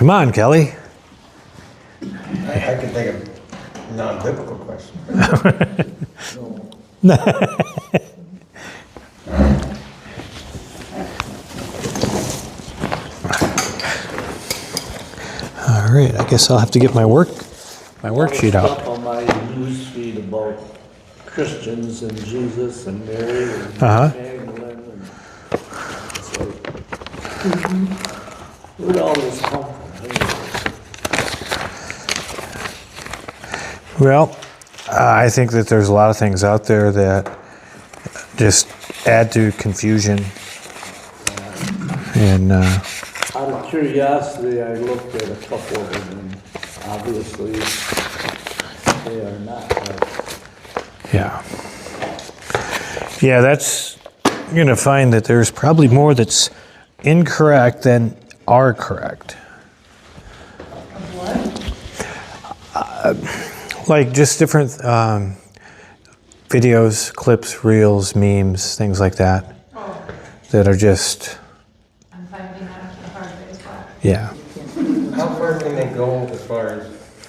Come on, Kelly. I can think of non-biblical questions. All right, I guess I'll have to get my worksheet out. Stuff on my news feed about Christians and Jesus and Mary and Magdalene and it's like, where'd all this come from? Well, I think that there's a lot of things out there that just add to confusion. And Out of curiosity, I looked at a couple of them and obviously they are not right. yeah, that's, you're going to find that there's probably more that's incorrect than are correct. Like just different videos, clips, reels, memes, things like that, that are just, I'm finding out the hard way as well. yeah. How far can they go as far as,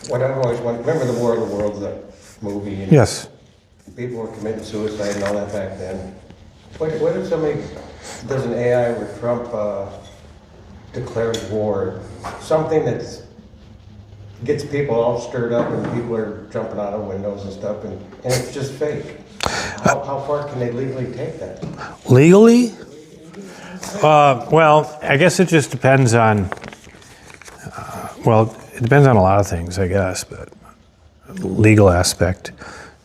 what I've always wanted, remember the War of the Worlds, the movie? And Yes. people were committing suicide and all that back then. What if somebody does an AI where Trump declares war? Something that gets people all stirred up and people are jumping out of windows and stuff and it's just fake. How far can they legally take that? Legally? Well, I guess it just depends on, it depends on a lot of things, I guess, but legal aspect,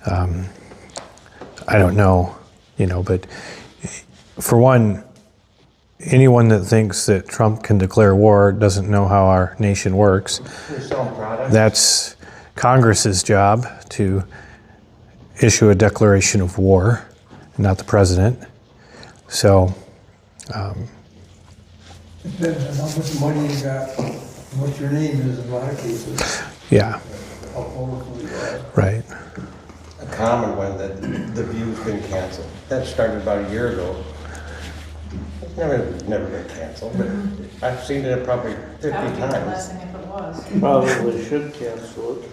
I don't know, but for one, anyone that thinks that Trump can declare war doesn't know how our nation works. You're selling products? That's Congress's job to issue a declaration of war, not the president. So, Depends on how much money you got, what your name is in a lot of cases, yeah, how powerful you are. right. A common one that the View's been canceled. That started about a year ago. It's never been canceled, but I've seen it probably 50 That would be the times. blessing if it was. Probably should cancel it.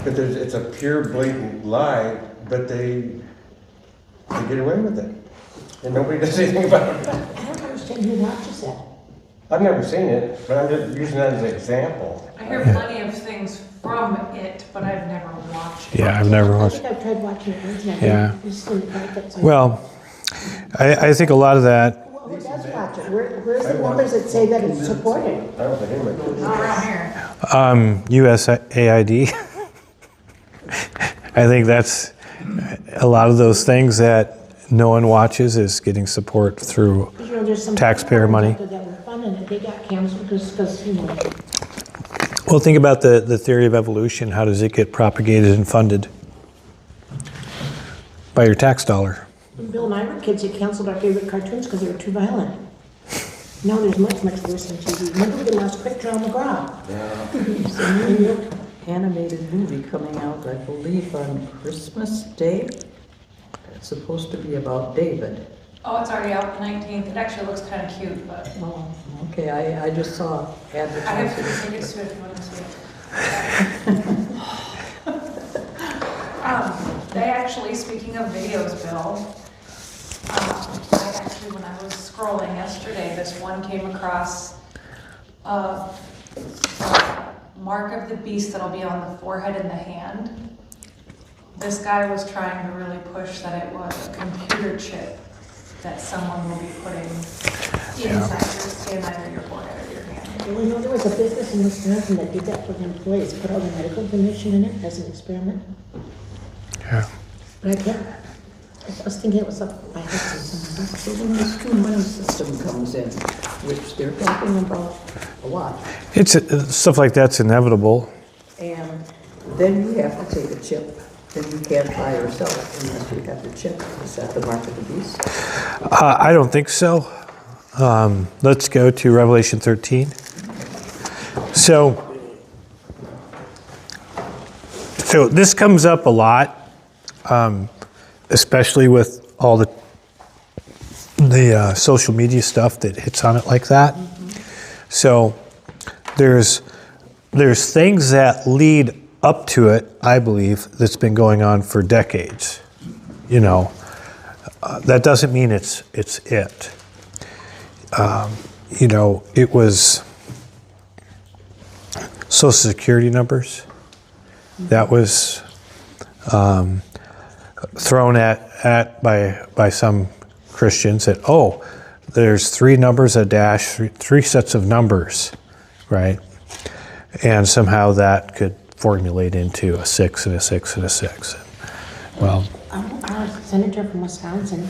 But it's a pure blatant lie, but they get away with it. And nobody does anything about it. I don't understand who watches that. I've never seen it, but I'm just using that as an example. I hear plenty of things from it, but I've never watched it. Yeah, I've never I watched. think I've tried watching it once and I Yeah. just didn't like it. So Well, I think a lot of that, Well, who does watch it? Where's the numbers that say that it's supported? I don't think anybody does. Not around here. USAID. I think that's a lot of those things that no one watches is getting support through. You know, there's some Taxpayer money. programs out there that were funded and they got canceled because Well, think about the theory of evolution. How does it get propagated and funded? By your tax dollar. when Bill and I were kids, they canceled our favorite cartoons because they were too violent. Now there's much worse than TV. Remember we lost Quick Draw McGraw? There's a new animated movie coming out, I believe, on Christmas Day. It's supposed to be about David. Oh, it's already out the 19th. It actually looks kind of cute, but Oh, okay, I just saw I have advertising. tickets to it if you want to see it. They actually, speaking of videos, Bill, when I was scrolling yesterday, this one came across a mark of the beast that'll be on the forehead and the hand. This guy was trying to really push that it was a computer chip that someone will be putting inside either your forehead or your hand. Well, you know, there was a business in Wisconsin that did that for their employees, put all the medical information in it as an experiment. Yeah. But I can't, I was thinking it was up by Hudson somewhere. So when this two-money system comes in, which they're talking about a lot, It's stuff like that's inevitable. and then you have to take a chip, then you can't buy or sell it unless you have the chip. Is that the mark of the beast? I don't think so. Let's go to Revelation 13. So this comes up a lot, especially with all the social media stuff that hits on it like that. So there's things that lead up to it, I believe, that's been going on for decades. You know, that doesn't mean it's it. You know, it was Social Security numbers. That was thrown at by some Christians that, oh, there's 3 numbers, a dash, three sets of numbers, right? And somehow that could formulate into a 6 and a 6 and a 6. Well, Our senator from Wisconsin,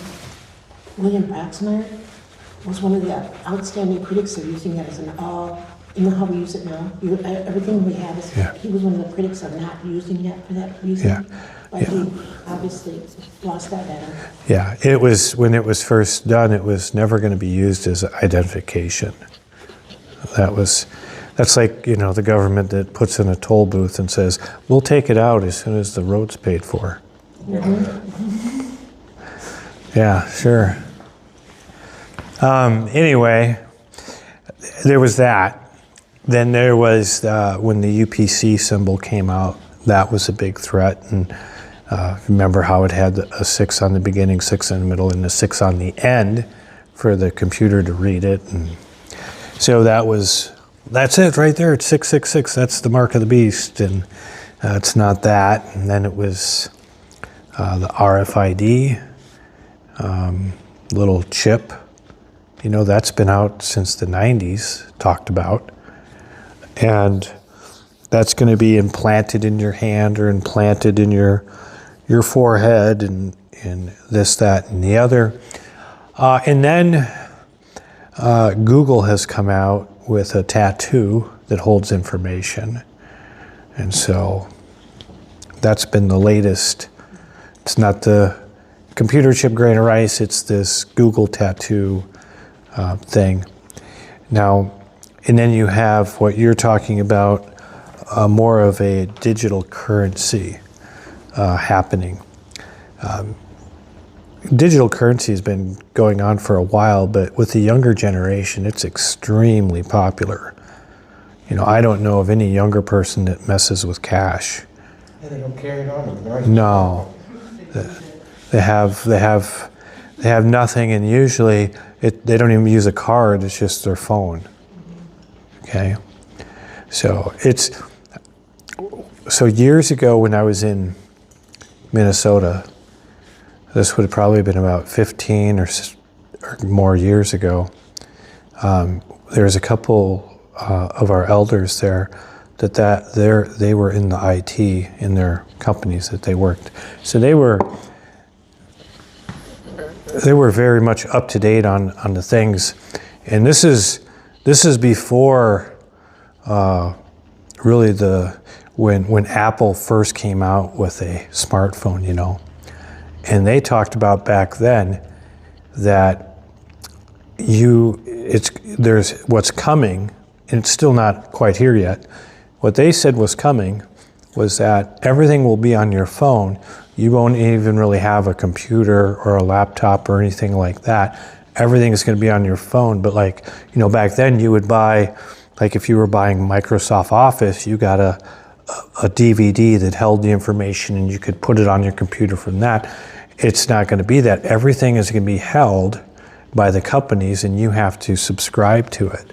William Proxmire, was one of the outstanding critics of using it as an all, you know how we use it now? Everything we have is, Yeah. he was one of the critics of not using it for that reason. Yeah. But Yeah. he obviously lost that battle. yeah, it was, when it was first done, it was never going to be used as identification. That's like, you know, the government that puts in a toll booth and says, we'll take it out as soon as the road's paid for. Yeah, sure. Anyway, there was that. Then there was, when the UPC symbol came out, that was a big threat. And remember how it had a 6 on the beginning, 6 in the middle, and a 6 on the end for the computer to read it. And so that's it right there. It's 666. That's the mark of the beast. And it's not that. And then it was the RFID, little chip. You know, that's been out since the 90s, talked about. And that's going to be implanted in your hand or implanted in your forehead and this, that, and the other. And then Google has come out with a tattoo that holds information. And so that's been the latest. It's not the computer chip grain of rice, it's this Google tattoo thing. Now, and then you have what you're talking about, more of a digital currency happening. Digital currency has been going on for a while, but with the younger generation, it's extremely popular. You know, I don't know of any younger person that messes with cash. Yeah, they don't carry it on them. No, they have nothing, and usually they don't even use a card. It's just their phone. Okay, so years ago when I was in Minnesota, this would have probably been about 15 or more years ago. There was a couple of our elders there they were in the IT in their companies that they worked. So they were very much up to date on the things, and this is before really when Apple first came out with a smartphone, you know. And they talked about back then that there's what's coming, and it's still not quite here yet. What they said was coming was that everything will be on your phone. You won't even really have a computer or a laptop or anything like that. Everything is going to be on your phone. But like, you know, back then you would buy, like if you were buying Microsoft Office, you got a DVD that held the information and you could put it on your computer from that. It's not going to be that. Everything is going to be held by the companies and you have to subscribe to it.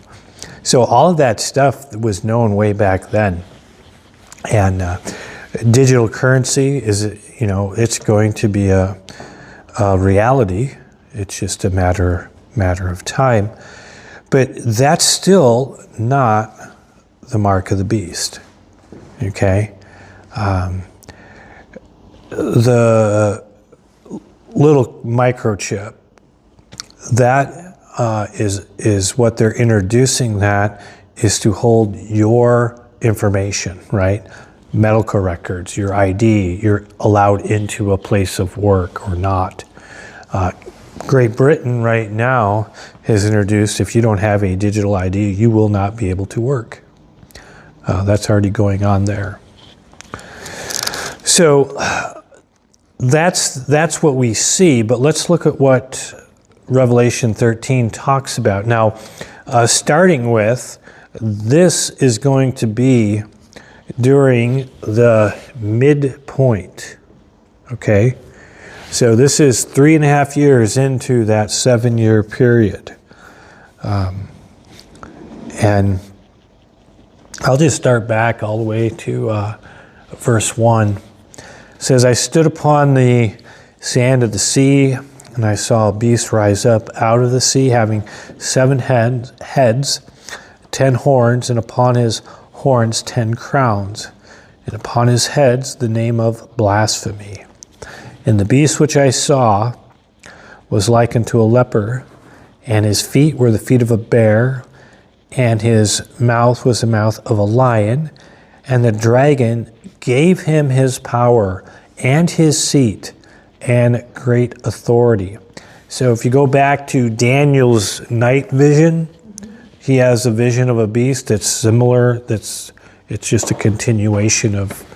So all of that stuff was known way back then. And digital currency is, you know, it's going to be a reality. It's just a matter of time. But that's still not the mark of the beast. Okay? The little microchip, that is what they're introducing, that is to hold your information, right? Medical records, your ID, you're allowed into a place of work or not. Great Britain right now has introduced, if you don't have a digital ID, you will not be able to work. That's already going on there. So that's what we see, but let's look at what Revelation 13 talks about. Now, starting with, this is going to be during the midpoint, okay? So this is 3.5 years into that 7-year period. And I'll just start back all the way to verse 1. It says, I stood upon the sand of the sea, and I saw a beast rise up out of the sea, having 7 heads, 10 horns, and upon his horns 10 crowns, and upon his heads the name of blasphemy. And the beast which I saw was like unto a leper, and his feet were the feet of a bear, and his mouth was the mouth of a lion. And the dragon gave him his power and his seat and great authority. So if you go back to Daniel's night vision, he has a vision of a beast that's similar. It's just a continuation of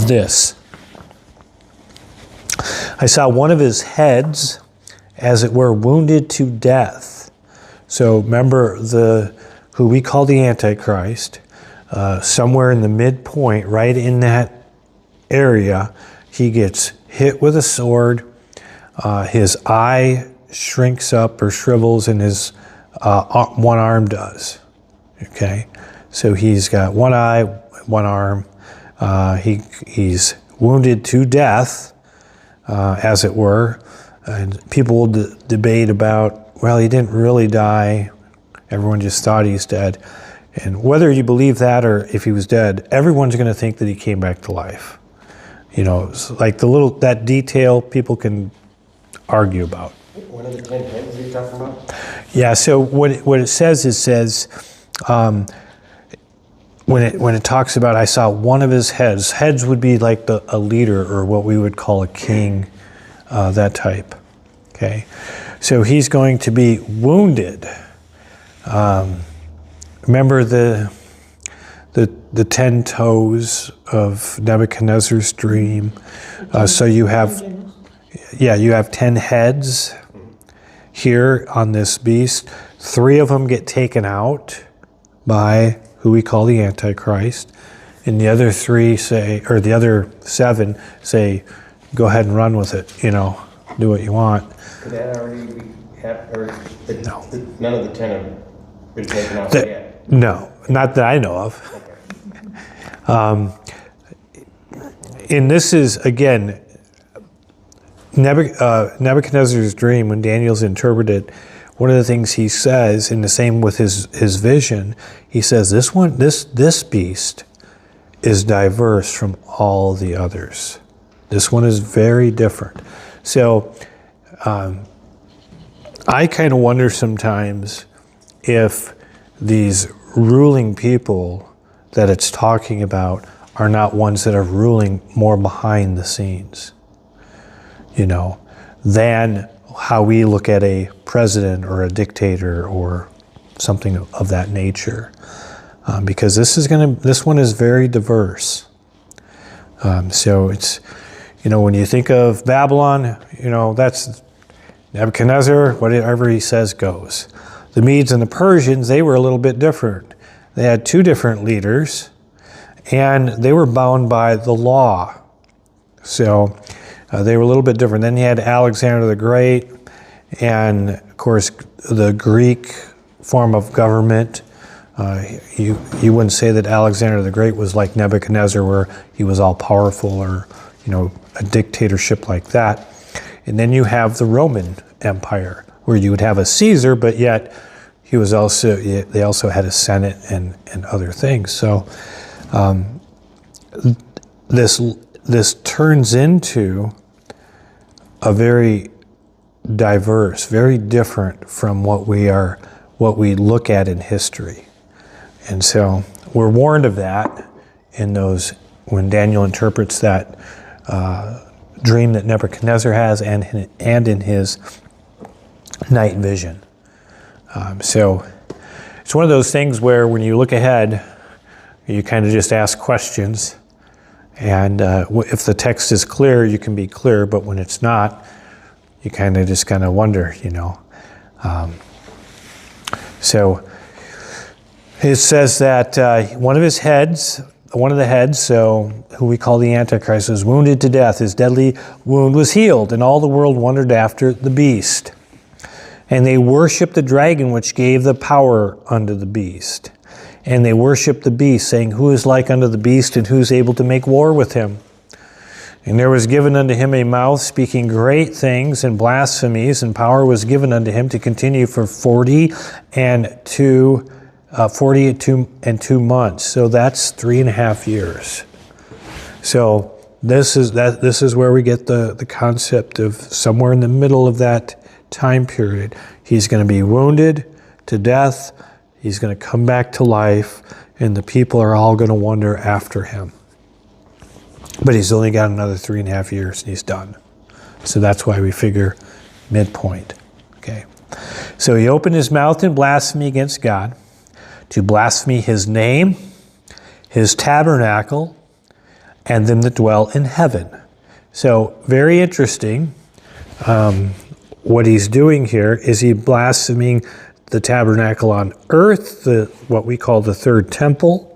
this. I saw one of his heads, as it were, wounded to death. So remember, who we call the Antichrist, somewhere in the midpoint, right in that area, he gets hit with a sword. His eye shrinks up or shrivels, and his one arm does. Okay, so he's got one eye, one arm. He's wounded to death, as it were. And people will debate about, well, he didn't really die. Everyone just thought he's dead. And whether you believe that or if he was dead, everyone's going to think that he came back to life. You know, it's like that detail people can argue about. One of the 10 heads you're talking about? Yeah, so what it says, when it talks about, I saw one of his heads would be like a leader, or what we would call a king, that type. Okay, so he's going to be wounded. Remember the 10 toes of Nebuchadnezzar's dream. So you have 10 heads here on this beast. 3 of them get taken out by who we call the Antichrist, and the other 7 say, go ahead and run with it. You know, do what you want. Could that already be happened, or No. none of the 10 have been taken out yet? No, not that I know of. Okay. And this is, again, Nebuchadnezzar's dream, when Daniel's interpreted, one of the things he says, in the same with his vision, he says, this beast is diverse from all the others. This one is very different. So I kind of wonder sometimes if these ruling people that it's talking about are not ones that are ruling more behind the scenes, you know, than how we look at a president or a dictator or something of that nature. Because this one is very diverse. So it's, you know, when you think of Babylon, you know, that's Nebuchadnezzar, whatever he says goes. The Medes and the Persians, they were a little bit different. They had 2 different leaders, and they were bound by the law. So they were a little bit different. Then you had Alexander the Great, and of course the Greek form of government. You wouldn't say that Alexander the Great was like Nebuchadnezzar, where he was all powerful, or, you know, a dictatorship like that. And then you have the Roman Empire, where you would have a Caesar, but yet they also had a Senate and other things. So this turns into a very diverse, very different from what we look at in history. And so we're warned of that when Daniel interprets that dream that Nebuchadnezzar has, and in his night vision. So it's one of those things where when you look ahead, you kind of just ask questions. And if the text is clear, you can be clear, but when it's not, you kind of wonder, you know. So it says that one of the heads, so who we call the Antichrist, was wounded to death. His deadly wound was healed, and all the world wondered after the beast. And they worshiped the dragon, which gave the power unto the beast. And they worshiped the beast, saying, Who is like unto the beast, and who is able to make war with him? And there was given unto him a mouth speaking great things and blasphemies, and power was given unto him to continue for 40 and 2 months. So that's 3.5 years. So this is where we get the concept of somewhere in the middle of that time period. He's going to be wounded to death. He's going to come back to life, and the people are all going to wonder after him. But he's only got another 3.5 years, and he's done. So that's why we figure midpoint. Okay. So he opened his mouth in blasphemy against God, to blaspheme his name, his tabernacle, and them that dwell in heaven. So very interesting. What he's doing here is he blaspheming the tabernacle on earth, what we call the third temple.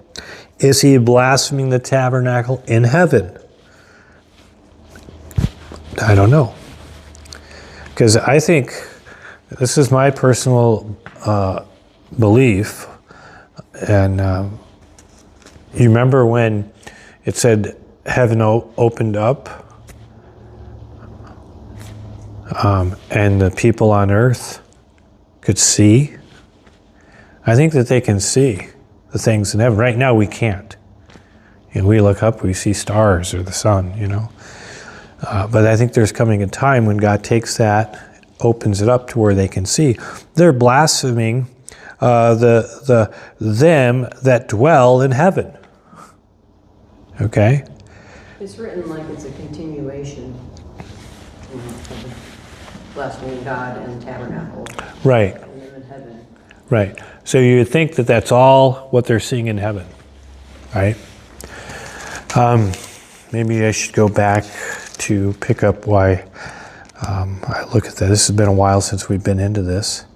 Is he blaspheming the tabernacle in heaven? I don't know. Because I think, this is my personal belief, and you remember when it said heaven opened up, and the people on earth could see? I think that they can see the things in heaven. Right now we can't. And we look up, we see stars or the sun, But I think there's coming a time when God takes that, opens it up to where they can see. They're blaspheming them that dwell in heaven. Okay? It's written like it's a continuation of blaspheming God and tabernacle. Right. And then in heaven. Right. So you would think that that's all what they're seeing in heaven, right? Maybe I should go back to pick up why I look at that. This has been a while since we've been into this.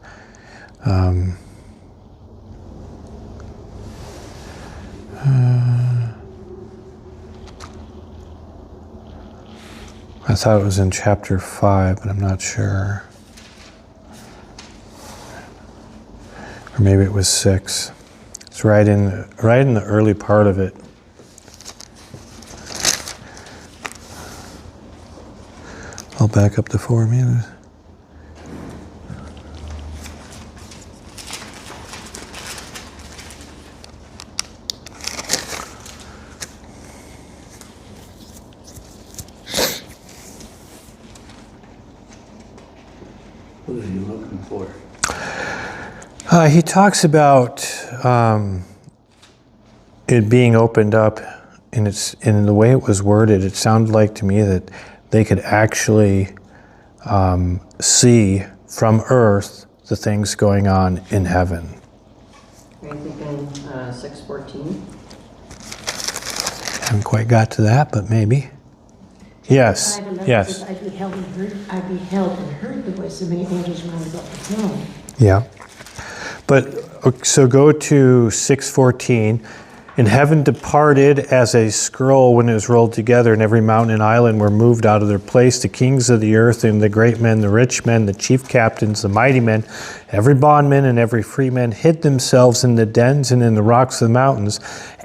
I thought it was in chapter 5, but I'm not sure. Or maybe it was 6. It's right in the early part of it. I'll back up to 4 minutes. What are you looking for? He talks about it being opened up, and in the way it was worded, it sounded like to me that they could actually see from earth the things going on in heaven. Are you thinking 6:14? Haven't quite got to that, but maybe. Yes, 5:11 yes. says, I beheld and heard the voice of many angels round about the throne. Yeah. But, so go to 6:14. And heaven departed as a scroll when it was rolled together, and every mountain and island were moved out of their place. The kings of the earth and the great men, the rich men, the chief captains, the mighty men, every bondman and every free man hid themselves in the dens and in the rocks of the mountains,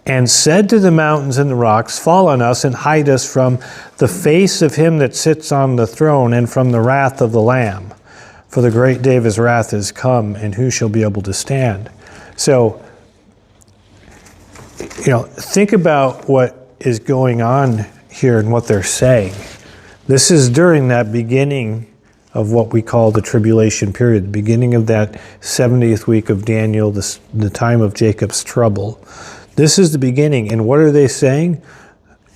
and said to the mountains and the rocks, Fall on us and hide us from the face of him that sits on the throne and from the wrath of the Lamb. For the great day of his wrath is come, and who shall be able to stand? So, think about what is going on here and what they're saying. This is during that beginning of what we call the tribulation period, the beginning of that 70th week of Daniel, the time of Jacob's trouble. This is the beginning. And what are they saying?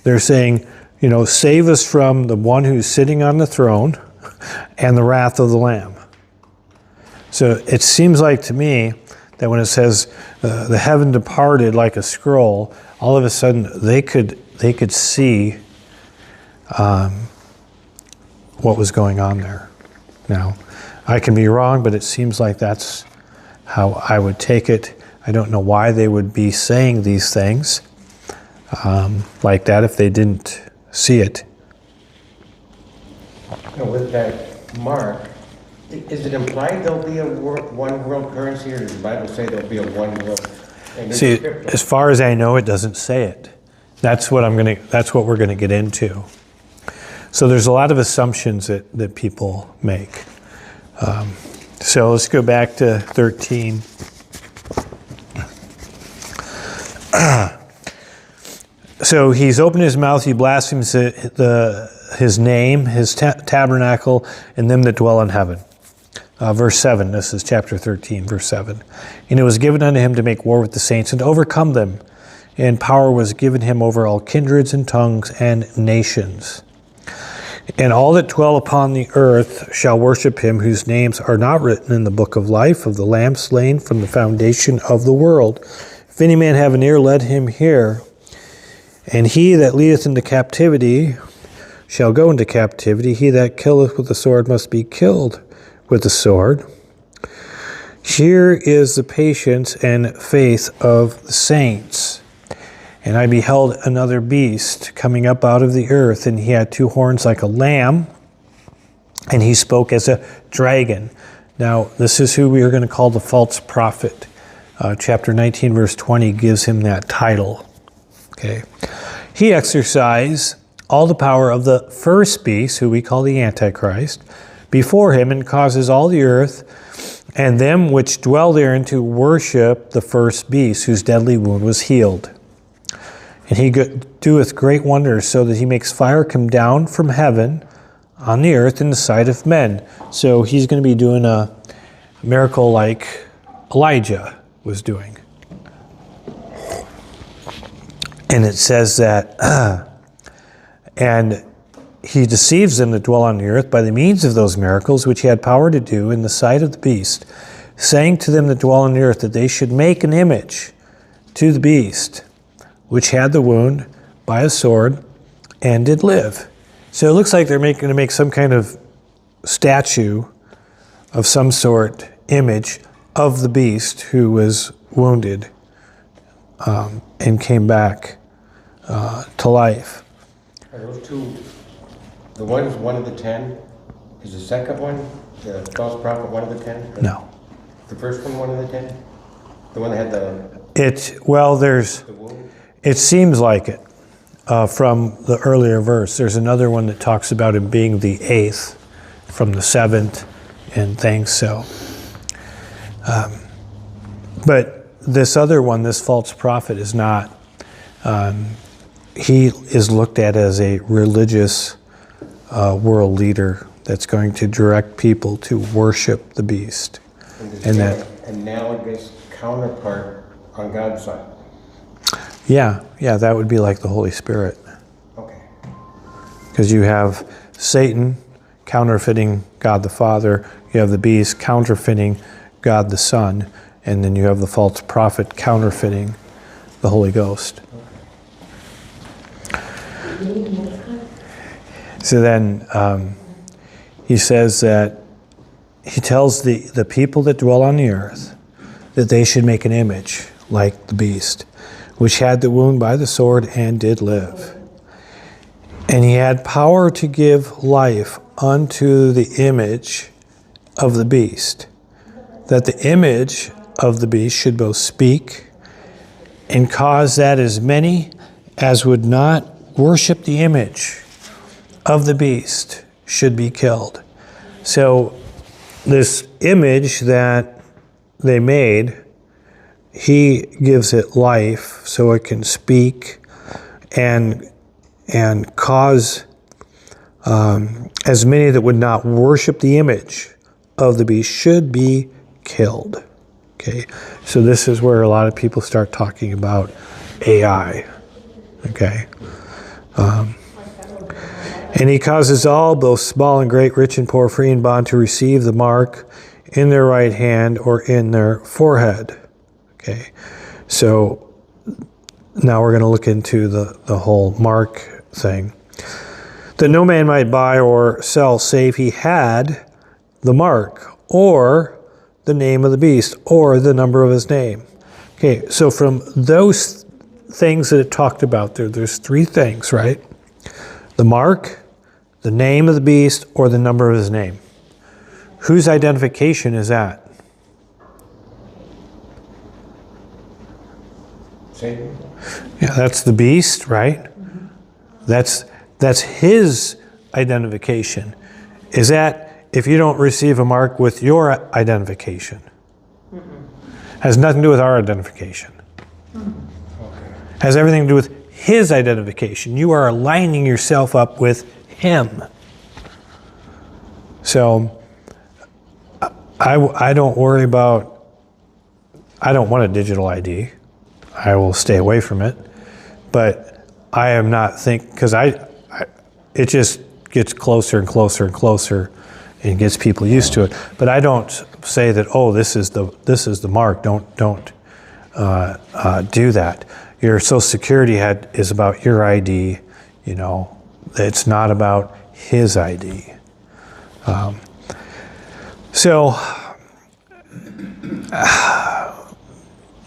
They're saying, save us from the one who's sitting on the throne and the wrath of the Lamb. So it seems like to me that when it says the heaven departed like a scroll, all of a sudden they could see what was going on there. Now, I can be wrong, but it seems like that's how I would take it. I don't know why they would be saying these things like that if they didn't see it. With that mark, is it implied there'll be a one world currency, or does the Bible say there'll be a one world? And See, crypto? as far as I know, it doesn't say it. That's what we're gonna get into. So there's a lot of assumptions that people make. So let's go back to 13. So he's opened his mouth, he blasphemes his name, his tabernacle, and them that dwell in heaven. Verse 7, this is chapter 13, verse 7. And it was given unto him to make war with the saints and to overcome them. And power was given him over all kindreds and tongues and nations. And all that dwell upon the earth shall worship him, whose names are not written in the book of life of the Lamb slain from the foundation of the world. If any man have an ear, let him hear. And he that leadeth into captivity shall go into captivity. He that killeth with the sword must be killed with the sword. Here is the patience and faith of the saints. And I beheld another beast coming up out of the earth, and he had two horns like a lamb, and he spoke as a dragon. Now, this is who we are going to call the false prophet. Chapter 19, verse 20 gives him that title. Okay. He exercised all the power of the first beast, who we call the Antichrist, before him, and causes all the earth and them which dwell therein to worship the first beast, whose deadly wound was healed. And he doeth great wonders, so that he makes fire come down from heaven on the earth in the sight of men. So he's going to be doing a miracle like Elijah was doing. And it says that, and he deceives them that dwell on the earth by the means of those miracles which he had power to do in the sight of the beast, saying to them that dwell on the earth that they should make an image to the beast, which had the wound by a sword and did live. So it looks like they're going to make some kind of statue of some sort, image of the beast who was wounded and came back to life. Are those two, the one is one of the 10? Is the second one, the false prophet, one of the 10? No. The first one of the 10? The one that had the wound? It seems like it from the earlier verse. There's another one that talks about him being the 8th from the 7th and things. So, but this other one, this false prophet, is not. He is looked at as a religious world leader that's going to direct people to worship the beast, and that analogous counterpart on God's side. Yeah, that would be like the Holy Spirit. Okay. Because you have Satan counterfeiting God the Father, you have the beast counterfeiting God the Son, and then you have the false prophet counterfeiting the Holy Ghost. So then he says that he tells the people that dwell on the earth that they should make an image like the beast, which had the wound by the sword and did live. And he had power to give life unto the image of the beast, that the image of the beast should both speak and cause that as many as would not worship the image of the beast should be killed. So this image that they made, he gives it life so it can speak and cause as many that would not worship the image of the beast should be killed. Okay, so this is where a lot of people start talking about AI. Okay, and he causes all, both small and great, rich and poor, free and bond, to receive the mark in their right hand or in their forehead. Okay, so now we're going to look into the whole mark thing. That no man might buy or sell save he had the mark or the name of the beast, or the number of his name. Okay, so from those things that it talked about there's three things, right? The mark, the name of the beast, or the number of his name. Whose identification is that? Satan? Yeah, that's the beast, right? That's his identification. Is that if you don't receive a mark with your identification? Has nothing to do with our identification. Has everything to do with his identification. You are aligning yourself up with him. So I don't worry about, I don't want a digital ID. I will stay away from it. But I am not because it just gets closer and closer and closer and gets people used to it. But I don't say that, oh, this is the mark. Don't do that. Your Social Security is about your ID. You know, it's not about his ID. So,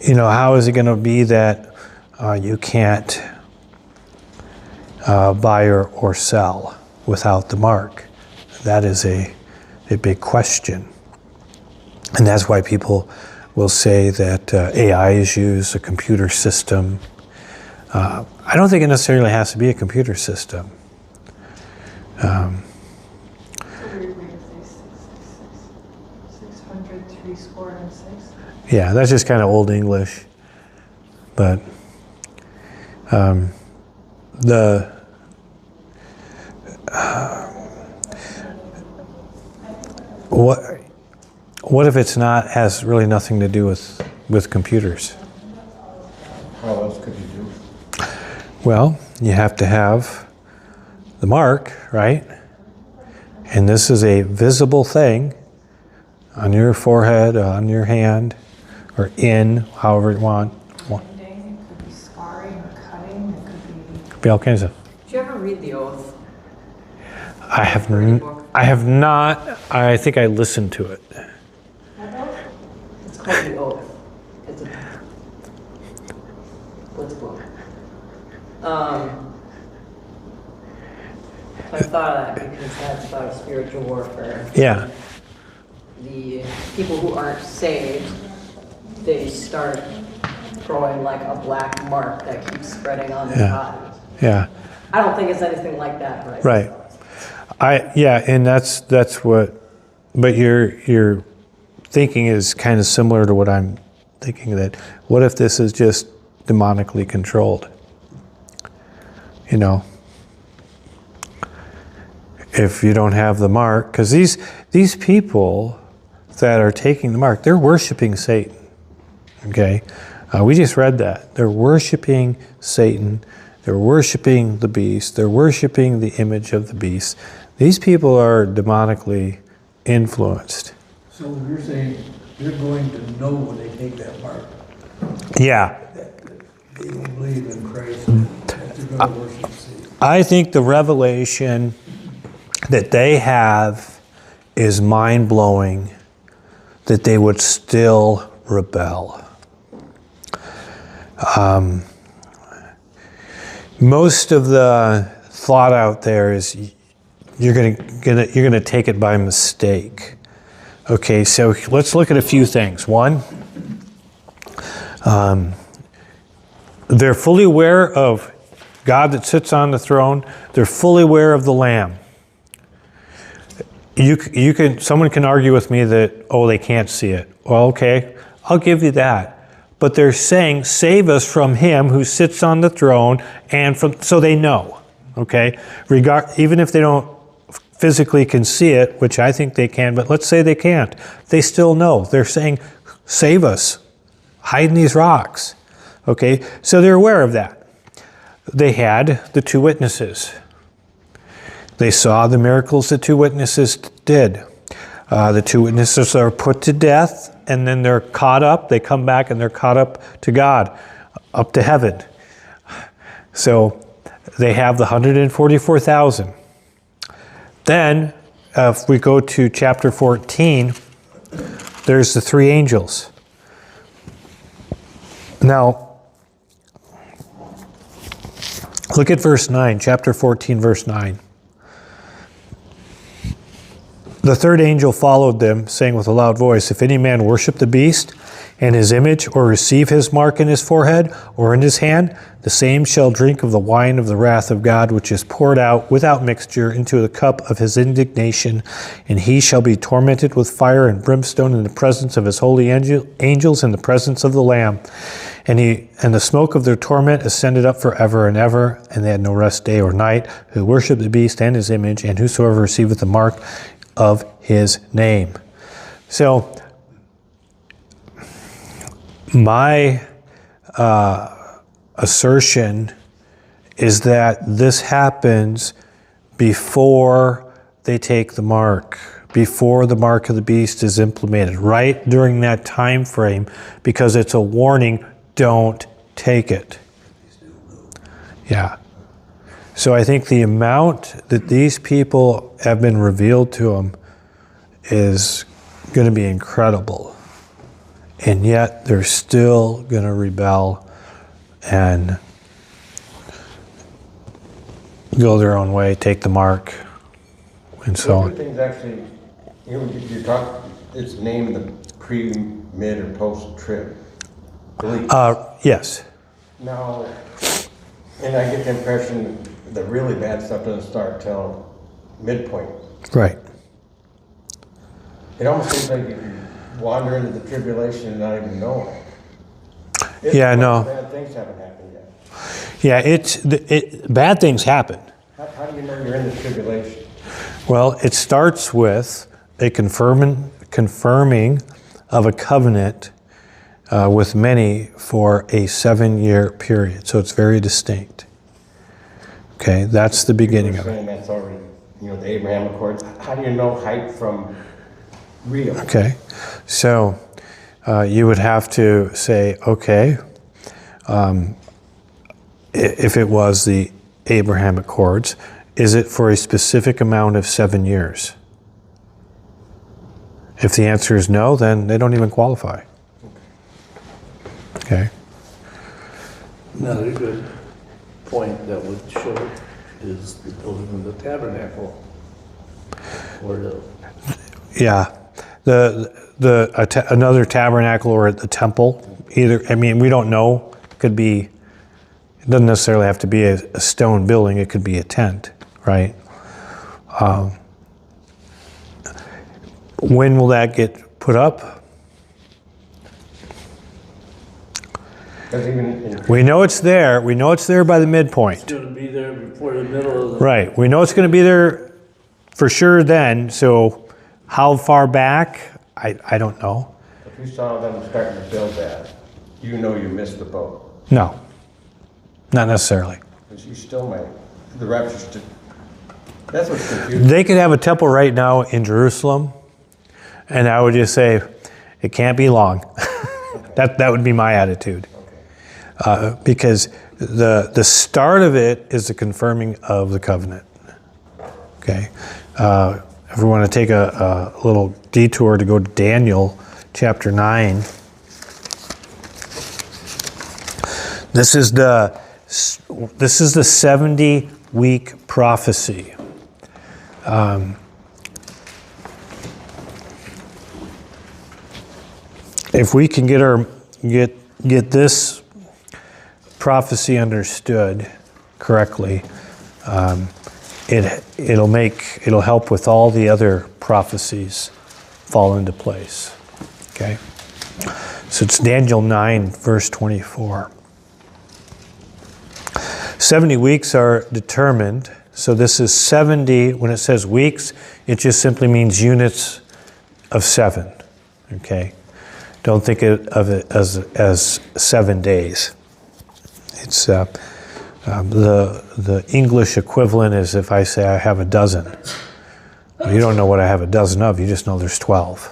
you know, how is it going to be that you can't buy or sell without the mark? That is a big question. And that's why people will say that AI is used, a computer system. I don't think it necessarily has to be a computer system. 606. Yeah, that's just kind of old English. But what if it's not, has really nothing to do with computers? How else could you do? Well, you have to have the mark, right? And this is a visible thing on your forehead, on your hand, or however you want. Binding, it could be scarring or cutting, it could Be all kinds of. Did you ever read The Oath? I have not. I think I listened to it. It's called The Oath. It's a book. I thought of that because that's about spiritual warfare. Yeah. The people who aren't saved, they start growing like a black mark that keeps spreading on their bodies. Yeah. I don't think it's anything like that, right? Right. And that's what. But your thinking is kind of similar to what I'm thinking. That what if this is just demonically controlled? You know, if you don't have the mark, because these people that are taking the mark, they're worshiping Satan. Okay, we just read that they're worshiping Satan. They're worshiping the beast. They're worshiping the image of the beast. These people are demonically influenced. So you're saying they're going to know when they take that mark, Yeah. that they don't believe in Christ, that they're going to worship Satan. I think the revelation that they have is mind-blowing, that they would still rebel. Most of the thought out there is you're gonna take it by mistake. Okay, so let's look at a few things. One, they're fully aware of God that sits on the throne. They're fully aware of the Lamb. Someone can argue with me that, they can't see it. Well, okay, I'll give you that. But they're saying, save us from him who sits on the throne, so they know, okay? Even if they don't physically can see it, which I think they can, but let's say they can't, they still know. They're saying, save us, hide in these rocks, okay? So they're aware of that. They had the two witnesses. They saw the miracles the two witnesses did. The two witnesses are put to death, and then they're caught up. They come back and they're caught up to God, up to heaven. So they have the 144,000. Then, if we go to chapter 14, there's the three angels. Now, look at verse 9, chapter 14, verse 9. The third angel followed them, saying with a loud voice, if any man worship the beast and his image, or receive his mark in his forehead or in his hand, the same shall drink of the wine of the wrath of God, which is poured out without mixture into the cup of his indignation, and he shall be tormented with fire and brimstone in the presence of his holy angels in the presence of the Lamb. And the smoke of their torment ascended up forever and ever, and they had no rest day or night, who worship the beast and his image, and whosoever receiveth the mark of his name. So, my assertion is that this happens before they take the mark, before the mark of the beast is implemented, right during that time frame, because it's a warning, don't take it. Yeah. So I think the amount that these people have been revealed to them is going to be incredible. And yet they're still going to rebel and go their own way, take the mark, and so on. Everything's actually, you talk, it's named the pre, mid, or post-trib. Yes. Now, and I get the impression the really bad stuff doesn't start till midpoint. Right. It almost seems like you can wander into the tribulation and not even know it. Yeah, no. Bad things haven't happened yet. Yeah, bad things happen. How do you know you're in the tribulation? Well, it starts with a confirming of a covenant with many for a 7-year period. So it's very distinct. Okay, that's the beginning of it. Saying that's already, the Abraham Accords. How do you know hype from real? Okay, so you would have to say, okay, if it was the Abraham Accords, is it for a specific amount of 7 years? If the answer is no, then they don't even qualify. Okay. Another good point that would show is the building of the tabernacle. Or the, Yeah, another tabernacle or the temple. Either, I mean, we don't know. Could be. It doesn't necessarily have to be a stone building. It could be a tent, right? When will that get put up? We know it's there. We know it's there by the midpoint. it's gonna be there before the middle of the. Right. We know it's going to be there for sure then. So how far back? I don't know. If you saw them starting to build that, you know you missed the boat. No. Not necessarily. Because you still might. The rapture's still. That's what's confusing. They could have a temple right now in Jerusalem, and I would just say, it can't be long. That would be my attitude. Because the start of it is the confirming of the covenant. Okay. If we want to take a little detour to go to Daniel chapter 9. This is the 70-week prophecy. If we can get this prophecy understood correctly, it'll help with all the other prophecies fall into place. Okay, so it's Daniel 9, verse 24. 70 weeks are determined. So this is 70. When it says weeks, it just simply means units of 7. Okay, don't think of it as 7 days. It's the English equivalent is if I say I have a dozen. Well, you don't know what I have a dozen of. You just know there's 12.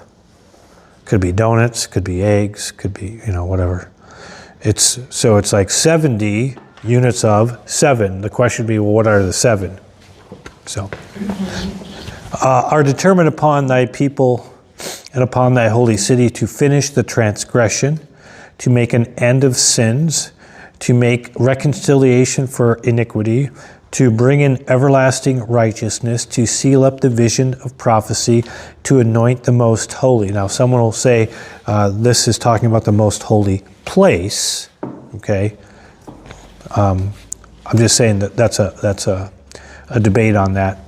Could be donuts. Could be eggs. Could be whatever. It's like 70 units of 7. The question would be, well, what are the 7? So, are determined upon thy people and upon thy holy city to finish the transgression, to make an end of sins, to make reconciliation for iniquity, to bring in everlasting righteousness, to seal up the vision of prophecy, to anoint the most holy. Now, someone will say this is talking about the most holy place. Okay, I'm just saying that that's a debate on that.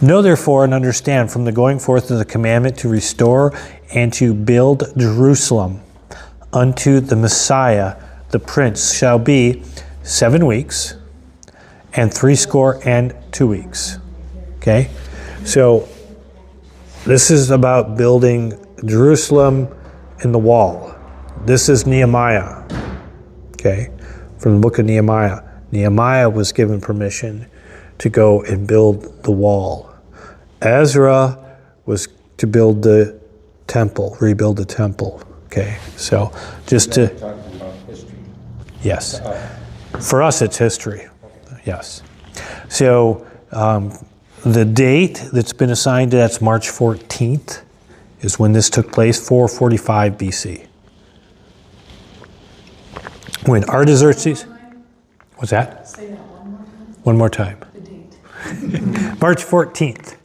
Know therefore and understand from the going forth of the commandment to restore and to build Jerusalem unto the Messiah, the Prince, shall be 7 weeks and 62 weeks. Okay? So this is about building Jerusalem and the wall. This is Nehemiah. Okay? From the book of Nehemiah. Nehemiah was given permission to go and build the wall. Ezra was to build the temple, rebuild the temple. Okay? So just to... Talking about history. Yes. For us, it's history. Yes. So the date that's been assigned to that's March 14th is when this took place, 445 BC. When Artaxerxes... What's that? Say that one more time, One more time. the date. March 14th,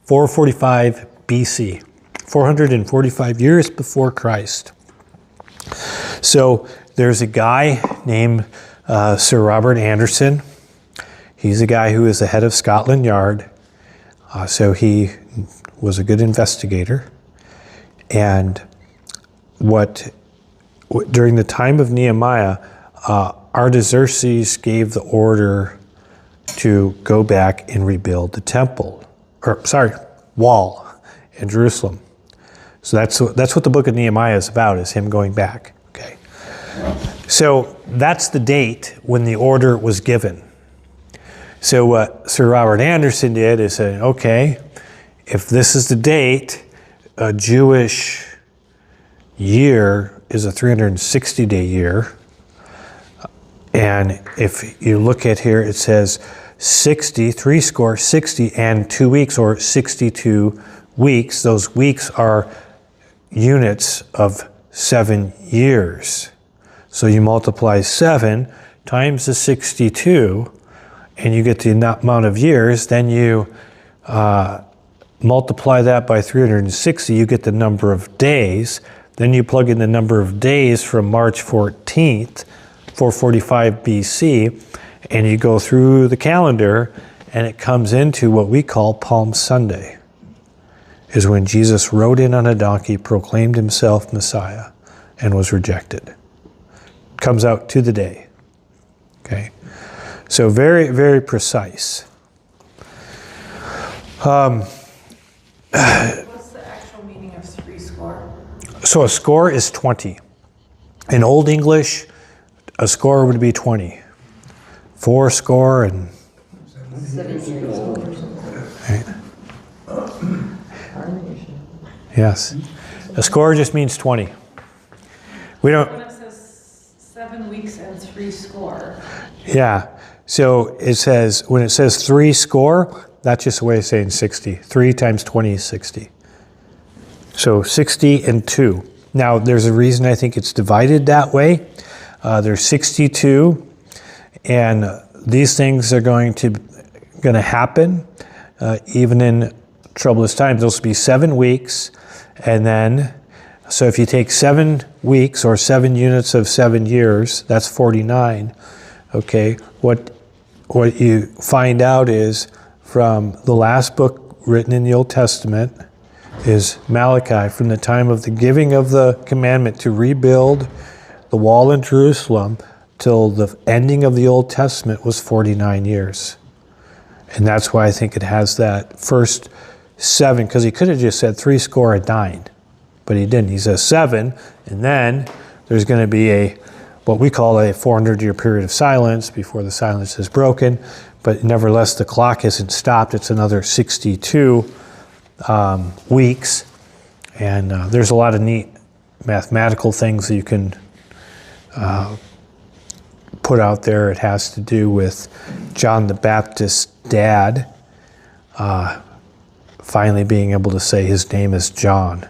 445 BC. 445 years before Christ. So there's a guy named Sir Robert Anderson. He's a guy who is the head of Scotland Yard. So he was a good investigator. And during the time of Nehemiah, Artaxerxes gave the order to go back and rebuild the temple, wall in Jerusalem. So that's what the book of Nehemiah is about, is him going back. Okay. So that's the date when the order was given. So what Sir Robert Anderson did is say, okay, if this is the date, a Jewish year is a 360-day year. And if you look at here, it says 60, 60 and 2 weeks, or 62 weeks. Those weeks are units of 7 years. So you multiply 7 times the 62, and you get the amount of years. Then you multiply that by 360, you get the number of days. Then you plug in the number of days from March 14th, 445 BC, and you go through the calendar, and it comes into what we call Palm Sunday, is when Jesus rode in on a donkey, proclaimed himself Messiah, and was rejected. Comes out to the day. Okay? So very, very precise. What's the actual meaning of 70? So a score is 20. In Old English, a score would be 20. 80 and... 7 years. Right? Our nation. Yes. A score just means 20. We don't... When it says 7 weeks and 70. Yeah. So it says, when it says 70, that's just a way of saying 60. 3 times 20 is 60. So 60 and 2. Now, there's a reason I think it's divided that way. There's 62, and these things are going to happen even in troublous times. Those will be 7 weeks, and then, so if you take 7 weeks or 7 units of 7 years, that's 49. Okay, what you find out is from the last book written in the Old Testament is Malachi, from the time of the giving of the commandment to rebuild the wall in Jerusalem till the ending of the Old Testament was 49 years. And that's why I think it has that first 7, because he could have just said 79, but he didn't. He says 7, and then there's going to be what we call a 400-year period of silence before the silence is broken, but nevertheless the clock isn't stopped. It's another 62 weeks, and there's a lot of neat mathematical things that you can put out there. It has to do with John the Baptist's dad finally being able to say his name is John.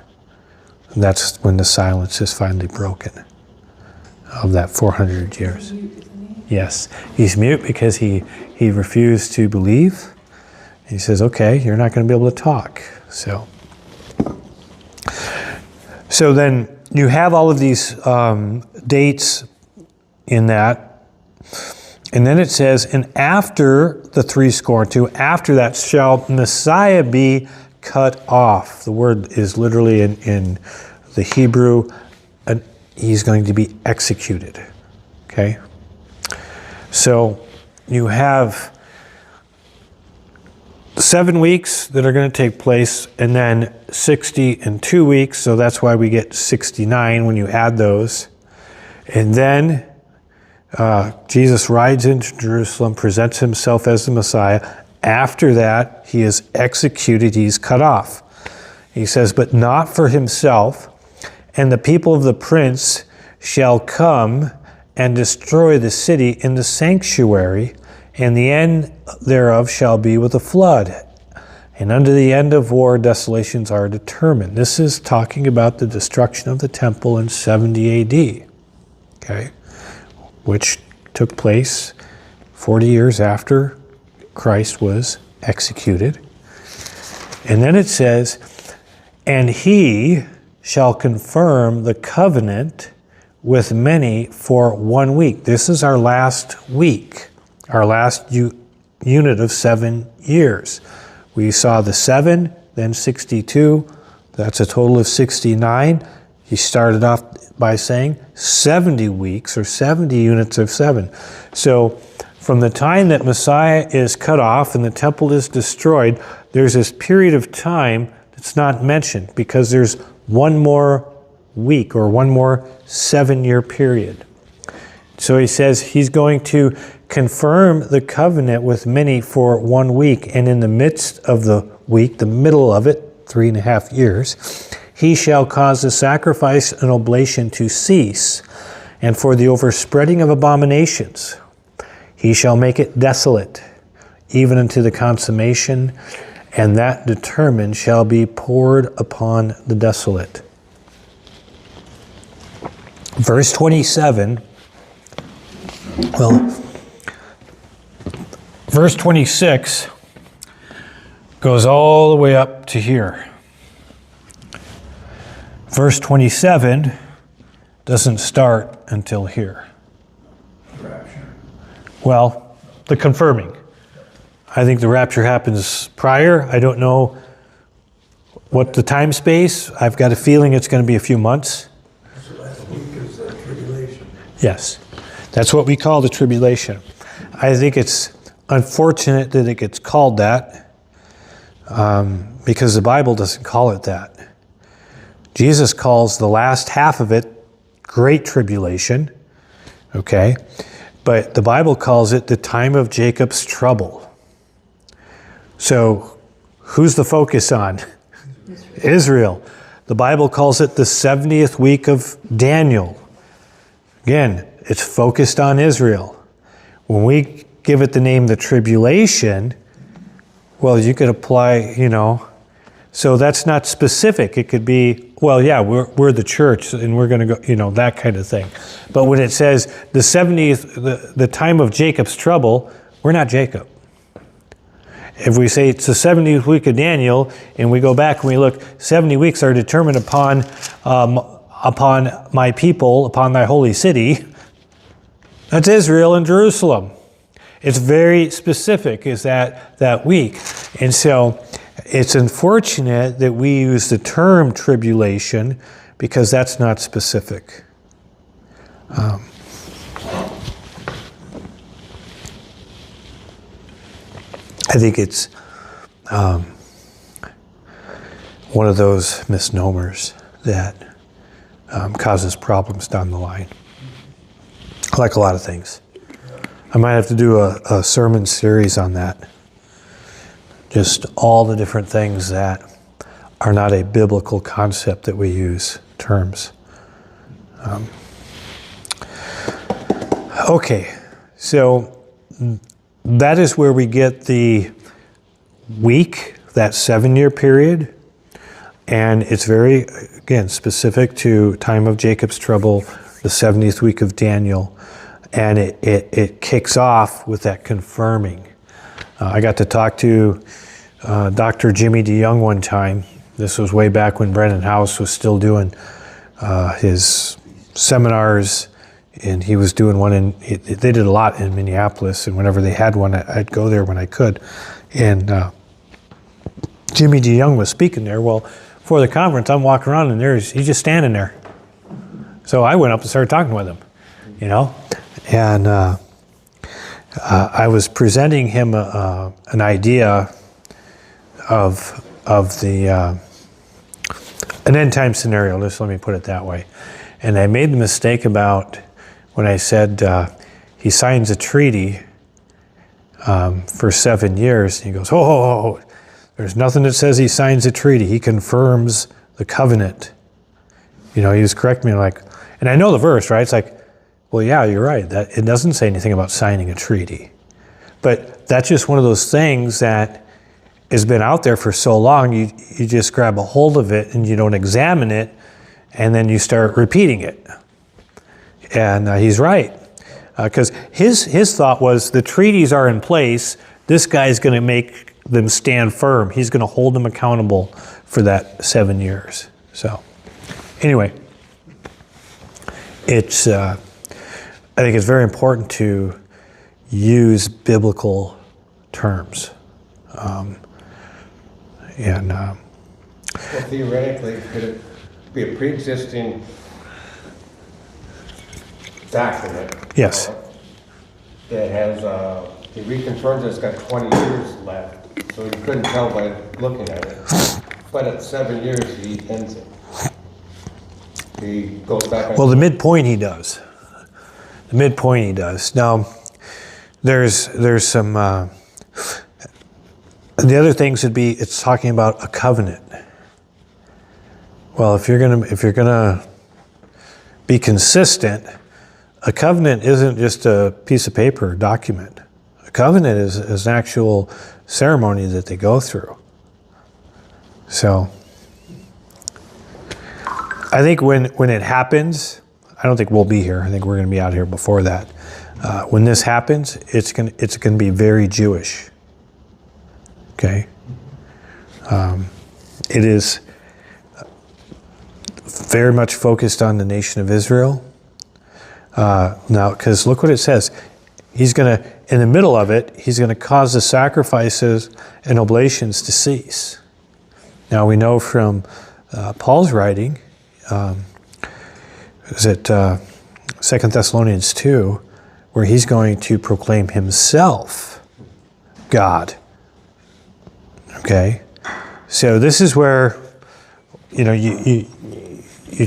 And that's when the silence is finally broken of that 400 years. Yes, he's mute because he refused to believe. He says, okay, you're not going to be able to talk. So then you have all of these dates in that. And then it says, and after the 62, after that shall Messiah be cut off. The word is literally in the Hebrew, he's going to be executed. Okay? So you have 7 weeks that are going to take place, and then 60 in 2 weeks, so that's why we get 69 when you add those. And then Jesus rides into Jerusalem, presents himself as the Messiah. After that, he is executed, he's cut off. He says, but not for himself, and the people of the prince shall come and destroy the city in the sanctuary, and the end thereof shall be with a flood. And unto the end of war, desolations are determined. This is talking about the destruction of the temple in 70 AD, okay, which took place 40 years after Christ was executed. And then it says, and he shall confirm the covenant with many for 1 week. This is our last week, our last unit of 7 years. We saw the 7, then 62. That's a total of 69. He started off by saying 70 weeks or 70 units of 7. So from the time that Messiah is cut off and the temple is destroyed, there's this period of time that's not mentioned because there's one more week or one more 7-year period. So he says he's going to confirm the covenant with many for 1 week, and in the midst of the week, the middle of it, 3.5 years, he shall cause the sacrifice and oblation to cease, and for the overspreading of abominations, he shall make it desolate, even unto the consummation, and that determined shall be poured upon the desolate. Verse 27, verse 26 goes all the way up to here. Verse 27 doesn't start until here. Well, the confirming. I think the rapture happens prior. I don't know what the time space. I've got a feeling it's going to be a few months. So last week is the tribulation. Yes, that's what we call the tribulation. I think it's unfortunate that it gets called that because the Bible doesn't call it that. Jesus calls the last half of it great tribulation, okay? But the Bible calls it the time of Jacob's trouble. So who's the focus on? Israel. The Bible calls it the 70th week of Daniel. Again, it's focused on Israel. When we give it the name the tribulation, well, you could apply, so that's not specific. It could be, well, yeah, we're the church and we're going to go, that kind of thing. But when it says the 70th, the time of Jacob's trouble, we're not Jacob. If we say it's the 70th week of Daniel, and we go back and we look, 70 weeks are determined upon my people, upon thy holy city, that's Israel and Jerusalem. It's very specific, is that week. And so it's unfortunate that we use the term tribulation because that's not specific. I think it's one of those misnomers that causes problems down the line. Like a lot of things. I might have to do a sermon series on that. Just all the different things that are not a biblical concept that we use, terms. Okay, so that is where we get the week, that 7-year period, And it's very, again, specific to time of Jacob's trouble, the 70th week of Daniel. And it kicks off with that confirming. I got to talk to Dr. Jimmy DeYoung one time. This was way back when Brennan House was still doing his seminars, and he was doing one they did a lot in Minneapolis, and whenever they had one, I'd go there when I could. And Jimmy DeYoung was speaking there. Well, for the conference, I'm walking around, and he's just standing there. So I went up and started talking with him, and I was presenting him an idea of an end time scenario. Just let me put it that way. And I made the mistake about when I said he signs a treaty for 7 years. And he goes, oh, there's nothing that says he signs a treaty. He confirms the covenant. He was correcting me and I know the verse, right? It's like, well, yeah, you're right. That it doesn't say anything about signing a treaty. But that's just one of those things that has been out there for so long, you just grab a hold of it and you don't examine it, and then you start repeating it. And he's right. Because his thought was the treaties are in place, this guy's going to make them stand firm. He's going to hold them accountable for that 7 years. So anyway, I think it's very important to use biblical terms. Well, theoretically, could it be a pre-existing document? Yes. That has, he reconfirms it's got 20 years left, so you couldn't tell by looking at it. But at 7 years, he ends it. He goes back. Well, the midpoint he does. Now, there's some. The other things would be it's talking about a covenant. Well, if you're gonna be consistent, a covenant isn't just a piece of paper or document. A covenant is an actual ceremony that they go through. So I think when it happens, I don't think we'll be here. I think we're going to be out here before that. When this happens, it's going to be very Jewish. Okay, it is very much focused on the nation of Israel. Now, because look what it says. He's going to, in the middle of it, he's going to cause the sacrifices and oblations to cease. Now we know from Paul's writing, is it 2 Thessalonians 2, where he's going to proclaim himself God. Okay, so this is where you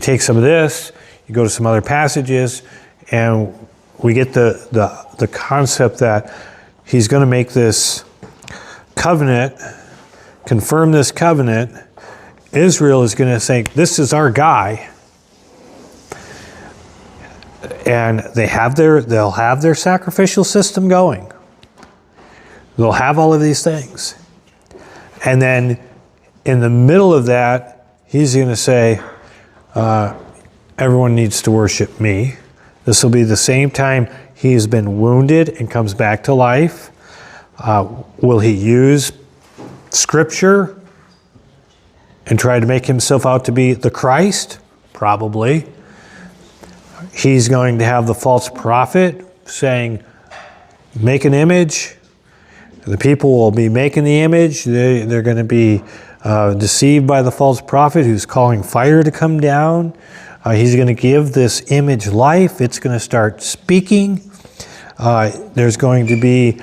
take some of this, you go to some other passages, and we get the concept that he's going to make this covenant, confirm this covenant. Israel is going to say, "This is our guy," and they'll have their sacrificial system going. They'll have all of these things. And then in the middle of that, he's going to say, everyone needs to worship me. This will be the same time he's been wounded and comes back to life. Will he use Scripture and try to make himself out to be the Christ? Probably. He's going to have the false prophet saying, make an image. The people will be making the image. They're going to be deceived by the false prophet who's calling fire to come down. He's going to give this image life. It's going to start speaking. There's going to be,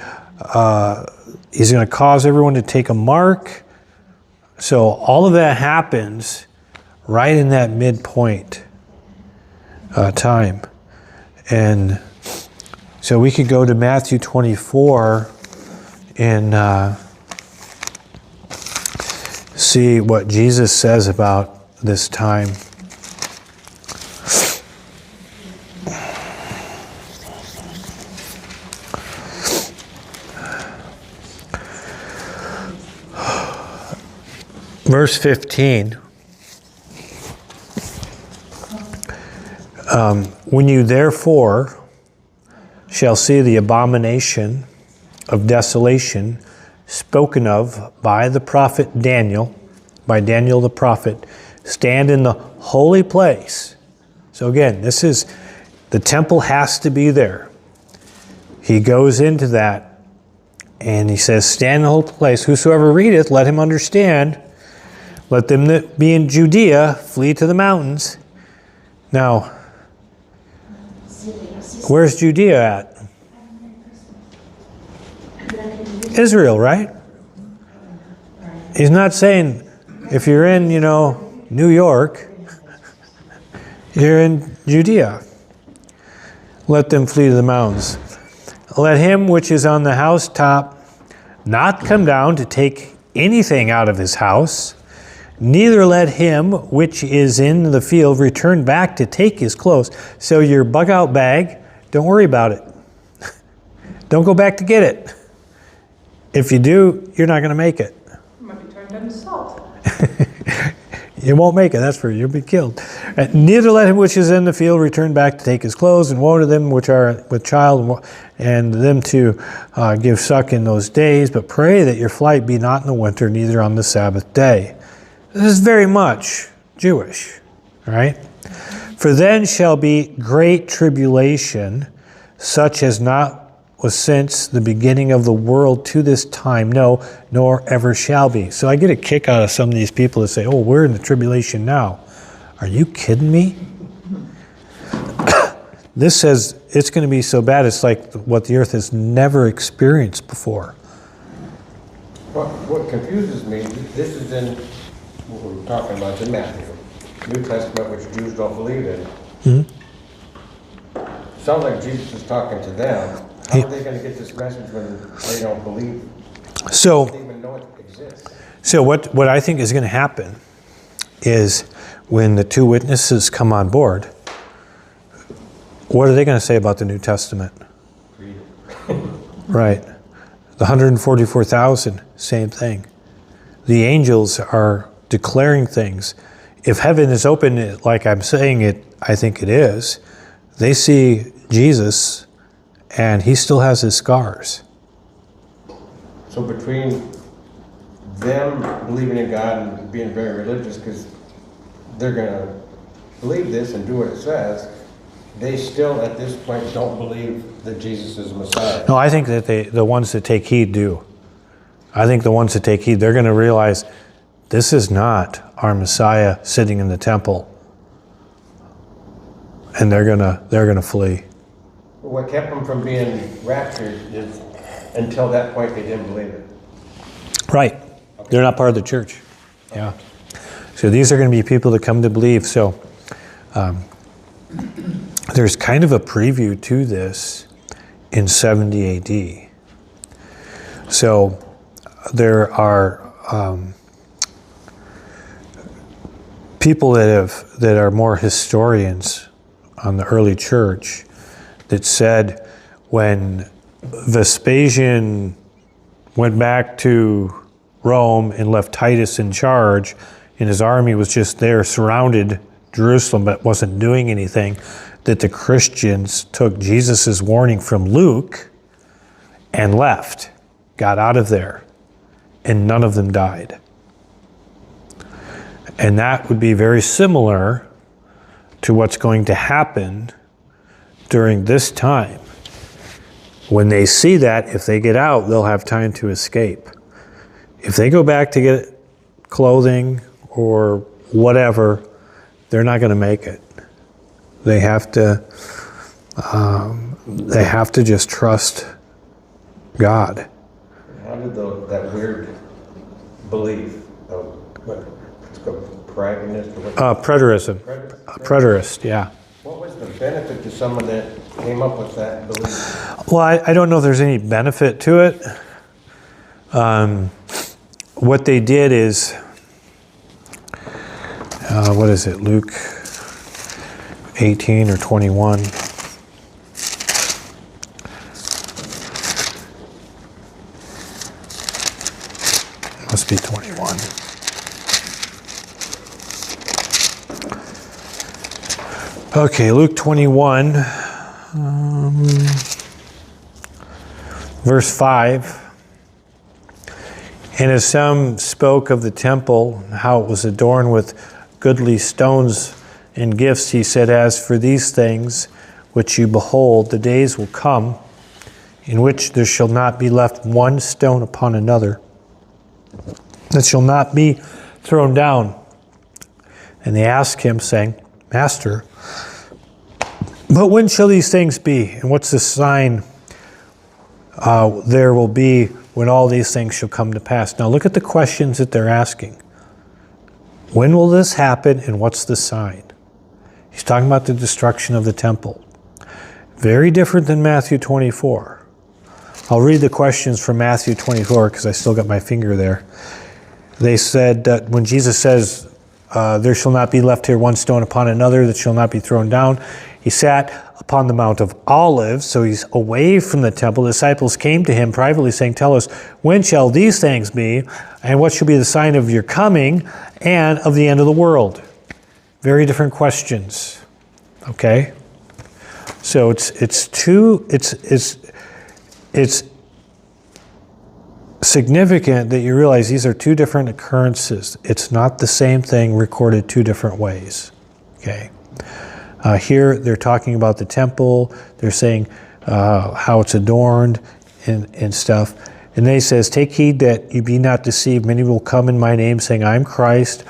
he's going to cause everyone to take a mark. So all of that happens right in that midpoint time. And so we could go to Matthew 24 and see what Jesus says about this time. Verse 15. When you therefore shall see the abomination of desolation spoken of by the prophet Daniel, by Daniel the prophet, stand in the holy place. So again, this is, the temple has to be there. He goes into that and he says, stand in the holy place. Whosoever readeth, let him understand. Let them that be in Judea flee to the mountains. Now, where's Judea at? Israel, right? He's not saying if you're in, New York, you're in Judea. Let them flee to the mountains. Let him which is on the housetop not come down to take anything out of his house, neither let him which is in the field return back to take his clothes. So your bug out bag, don't worry about it. Don't go back to get it. If you do, you're not going to make it. It might be turned into salt. You won't make it, that's for you. You'll be killed. Neither let him which is in the field return back to take his clothes, and woe to them which are with child, and them to give suck in those days. But pray that your flight be not in the winter, neither on the Sabbath day. This is very much Jewish, right? For then shall be great tribulation, such as not was since the beginning of the world to this time, no, nor ever shall be. So I get a kick out of some of these people that say, oh, we're in the tribulation now. Are you kidding me? This says it's going to be so bad, it's like what the earth has never experienced before. What confuses me, this is in, what we're talking about in Matthew, New Testament, which Jews don't believe in. Mm-hmm. Sounds like Jesus is talking to them. How are they going to get this message when they don't believe? So, They don't even know it exists. So what I think is going to happen is when the two witnesses come on board, what are they going to say about the New Testament? Right. The 144,000, same thing. The angels are declaring things. If heaven is open, like I'm saying it, I think it is, they see Jesus and he still has his scars. So between them believing in God and being very religious, because they're going to believe this and do what it says, they still at this point don't believe that Jesus is Messiah. No, I think that the ones that take heed do. I think the ones that take heed, they're going to realize this is not our Messiah sitting in the temple, and they're gonna flee. What kept them from being raptured is until that point they didn't believe it. Right. They're not part of the church. Yeah. So these are going to be people that come to believe. So there's kind of a preview to this in 70 AD. So there are people that are more historians on the early church that said when Vespasian went back to Rome and left Titus in charge, and his army was just there, surrounded Jerusalem, but wasn't doing anything, that the Christians took Jesus' warning from Luke and left, got out of there, and none of them died. And that would be very similar to what's going to happen during this time. When they see that, if they get out, they'll have time to escape. If they go back to get clothing or whatever, they're not going to make it. They have to just trust God. How did that weird belief of what's called pragmatist or what? Preterism. Preterist, yeah. What was the benefit to someone that came up with that belief? Well, I don't know if there's any benefit to it. What they did is, what is it, Luke 18 or 21? Must be 21. Okay, Luke 21, verse 5. And as some spoke of the temple, how it was adorned with goodly stones and gifts, he said, as for these things which you behold, the days will come in which there shall not be left one stone upon another, that shall not be thrown down. And they asked him, saying, Master, but when shall these things be? And what's the sign there will be when all these things shall come to pass? Now look at the questions that they're asking. When will this happen, and what's the sign? He's talking about the destruction of the temple. Very different than Matthew 24. I'll read the questions from Matthew 24 because I still got my finger there. They said that when Jesus says, there shall not be left here one stone upon another that shall not be thrown down, he sat upon the Mount of Olives, so he's away from the temple. The disciples came to him privately saying, tell us, when shall these things be, and what shall be the sign of your coming and of the end of the world? Very different questions, okay? So it's significant that you realize these are two different occurrences. It's not the same thing recorded two different ways, okay? Here they're talking about the temple. They're saying how it's adorned and stuff. And then he says, take heed that you be not deceived. Many will come in my name saying, I am Christ.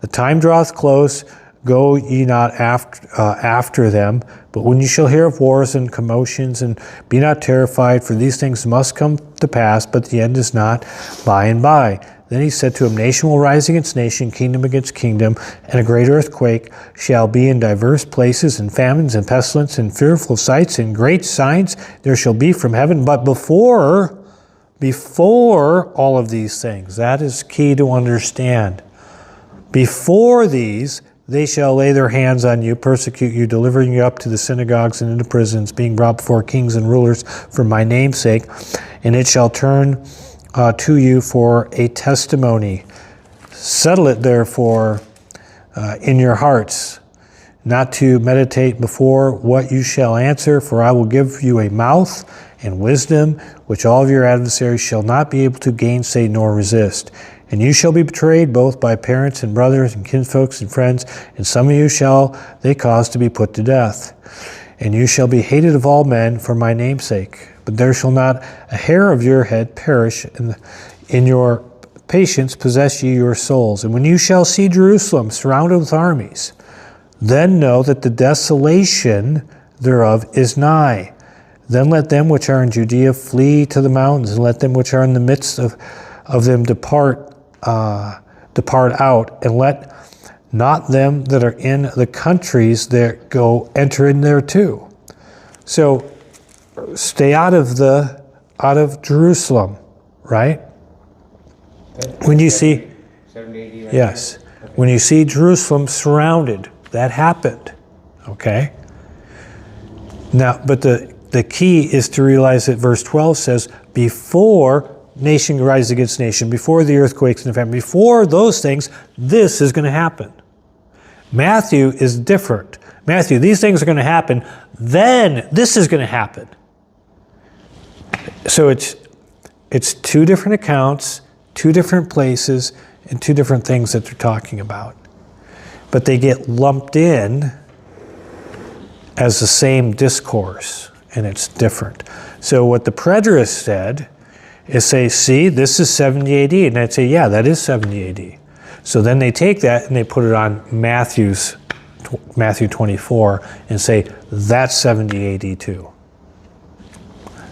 The time draweth close. Go ye not after them. But when you shall hear of wars and commotions, and be not terrified, for these things must come to pass, but the end is not by and by. Then he said to him, nation will rise against nation, kingdom against kingdom, and a great earthquake shall be in diverse places, and famines and pestilence and fearful sights and great signs there shall be from heaven. But before all of these things, that is key to understand. Before these, they shall lay their hands on you, persecute you, delivering you up to the synagogues and into prisons, being brought before kings and rulers for my name's sake. And it shall turn to you for a testimony. Settle it therefore in your hearts, not to meditate before what you shall answer, for I will give you a mouth and wisdom, which all of your adversaries shall not be able to gainsay nor resist. And you shall be betrayed both by parents and brothers and kinsfolks and friends, and some of you shall they cause to be put to death. And you shall be hated of all men for my name's sake. But there shall not a hair of your head perish, and in your patience possess ye your souls. And when you shall see Jerusalem surrounded with armies, then know that the desolation thereof is nigh. Then let them which are in Judea flee to the mountains, and let them which are in the midst of them depart out, and let not them that are in the countries there go enter in there too. So stay out of Jerusalem, right? When you see 70 AD, right? yes, when you see Jerusalem surrounded, that happened, okay? Now, but the key is to realize that verse 12 says, before nation rises against nation, before the earthquakes and the famine, before those things, this is going to happen. Matthew is different. Matthew, these things are going to happen, then this is going to happen. So it's two different accounts, two different places, and two different things that they're talking about. But they get lumped in as the same discourse, and it's different. So what the preterists said is say, see, this is 70 AD. And I'd say, yeah, that is 70 AD. So then they take that and they put it on Matthew 24 and say, that's 70 AD too.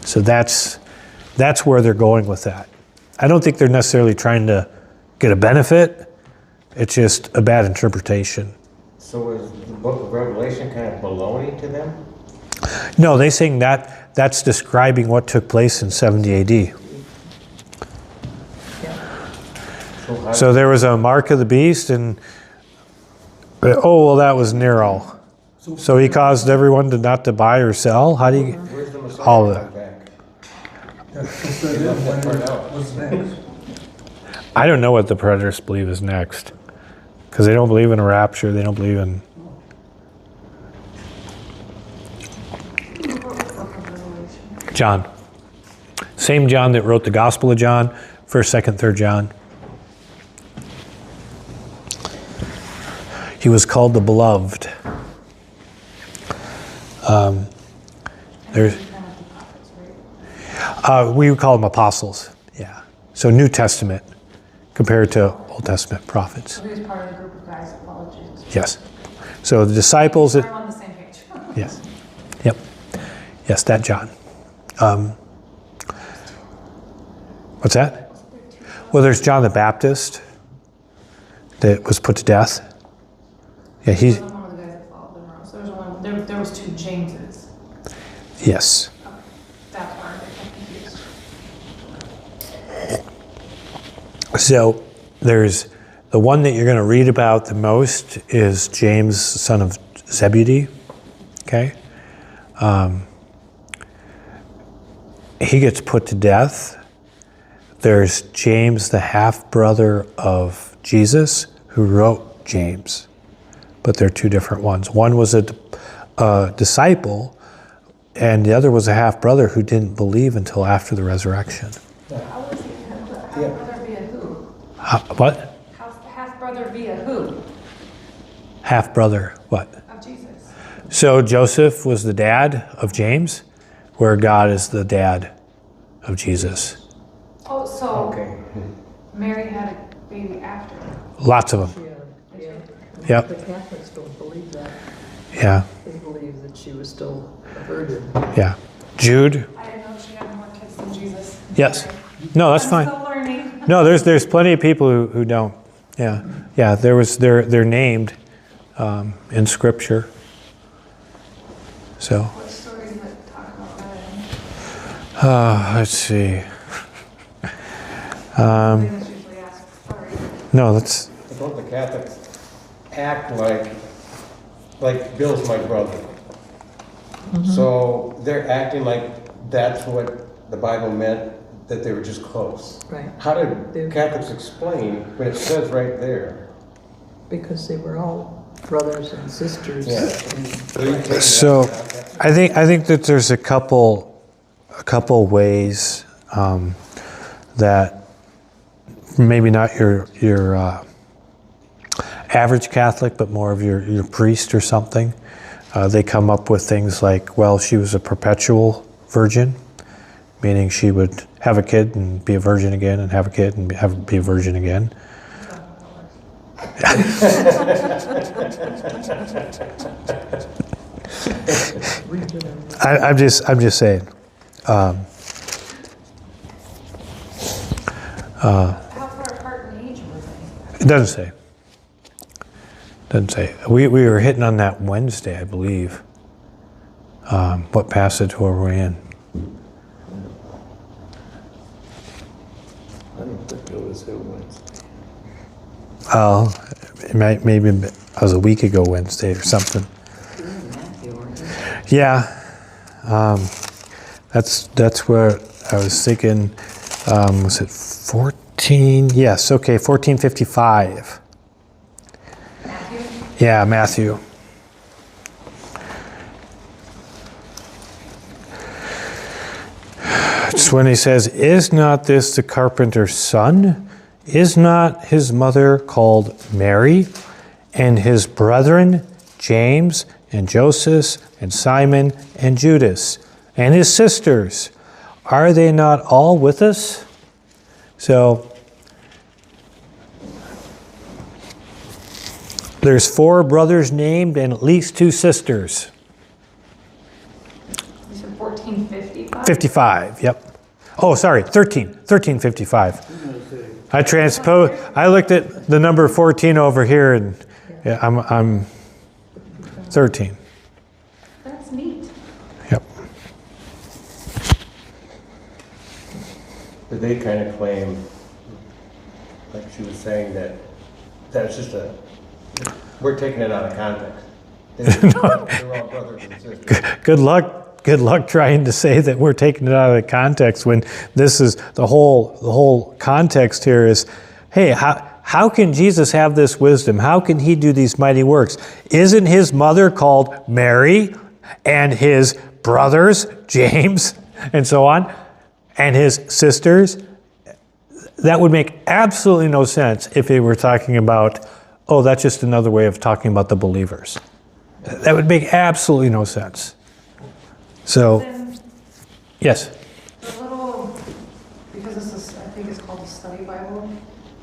So that's where they're going with that. I don't think they're necessarily trying to get a benefit. It's just a bad interpretation. So is the book of Revelation kind of baloney to them? No, they're saying that's describing what took place in 70 AD. So there was a mark of the beast, and oh, well, that was Nero. So he caused everyone to not to buy or sell. How do you? Where's the Messiah All of come that. back? So then, what's next? I don't know what the preterists believe is next, because they don't believe in a rapture. They don't believe in. John. Same John that wrote the Gospel of John, 1st, 2nd, 3rd John. He was called the Beloved. There's, we would call them apostles, yeah. So New Testament compared to Old Testament prophets. So he was part of the group of guys that followed Jesus. Yes. So the disciples, We're on the same page. yes. Yep. Yes, that John. What's that? Well, there's John the Baptist that was put to death. Yeah, he's, One of the guys that followed them around. So there was two Jameses. yes. That's where I got confused. So there's the one that you're going to read about the most is James, son of Zebedee. Okay. He gets put to death. There's James, the half-brother of Jesus, who wrote James. But they're two different ones. One was a disciple, and the other was a half-brother who didn't believe until after the resurrection. How was he half-brother via who? What? Half-brother via who? Half-brother, what? Of Jesus. So Joseph was the dad of James, where God is the dad of Jesus. Oh, so Okay. Mary had a baby after. Lots of them. Yeah. Yep. The Catholics don't believe that. Yeah, They believe that she was still a virgin. yeah. Jude? I didn't know she had more kids than Jesus. Yes. Sorry. No, that's I'm fine. still learning. No, there's plenty of people who don't. Yeah, yeah. They're named in Scripture. So, What story did it talk about that in? let's see. Something that's usually asked. Sorry. No, that's Don't the Catholics act like Bill's my brother? So they're acting like that's what the Bible meant, that they were just close. Right. How did Catholics explain when it says right there? Because they were all brothers and sisters. Yeah. And so. I think that there's a couple ways that maybe not your average Catholic, but more of your priest or something. They come up with things like, well, she was a perpetual virgin, meaning she would have a kid and be a virgin again, and have a kid and be a virgin again. I'm just saying. How far apart in age were they? It doesn't say. Doesn't say. We were hitting on that Wednesday, I believe. What passage were we in? I don't think it was here Wednesday. Oh, maybe it was a week ago Wednesday or something. Yeah, that's where I was thinking. Was it 14? Yes. Okay, 1455. Matthew? Yeah, Matthew. It's when he says, "Is not this the carpenter's son? Is not his mother called Mary, and his brethren James and Joseph and Simon and Judas, and his sisters? Are they not all with us?" So there's 4 brothers named and at least 2 sisters. You said 1455? 55, yep. Oh, sorry, 1355. I looked at the number 14 over here, and yeah, I'm 13. That's neat. Yep. But they kind of claim, like she was saying, that that's just we're taking it out of context. They're all brothers and sisters. Good luck trying to say that we're taking it out of context when this is the whole context here is, hey, how can Jesus have this wisdom? How can he do these mighty works? Isn't his mother called Mary and his brothers, James and so on, and his sisters, that would make absolutely no sense if they were talking about, oh, that's just another way of talking about the believers. That would make absolutely no sense. So, Then yes. the little, because this is, I think it's called the study Bible,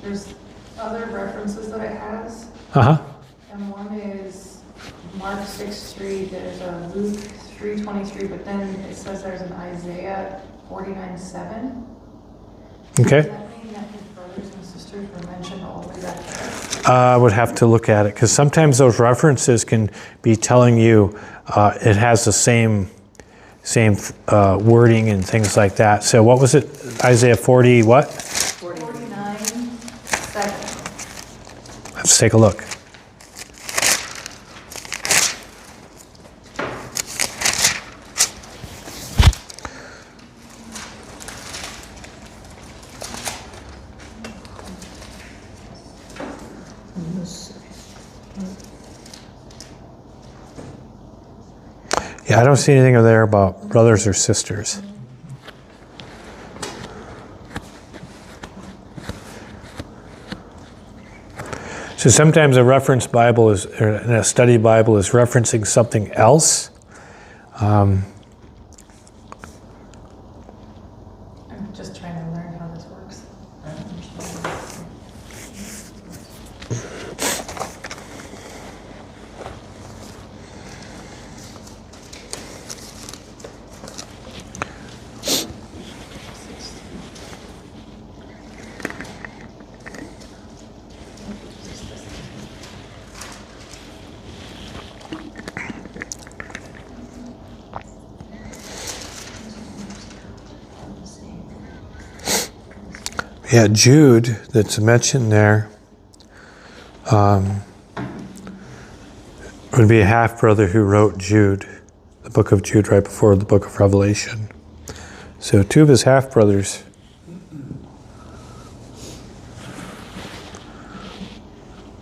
there's other references that it has. Uh-huh. And one is Mark 6:3, there's a Luke 3:23, but then it says there's an Isaiah 49:7. Okay. Does that mean that his brothers and sisters were mentioned all the way back there? I would have to look at it because sometimes those references can be telling you it has the same wording and things like that. So what was it? Isaiah 40 what? 49:7. Let's take a look. Yeah, I don't see anything there about brothers or sisters. So sometimes a reference Bible is, or a study Bible is referencing something else. I'm just trying to learn how this works. Yeah, Jude, that's mentioned there, would be a half-brother who wrote Jude, the book of Jude right before the book of Revelation. So two of his half-brothers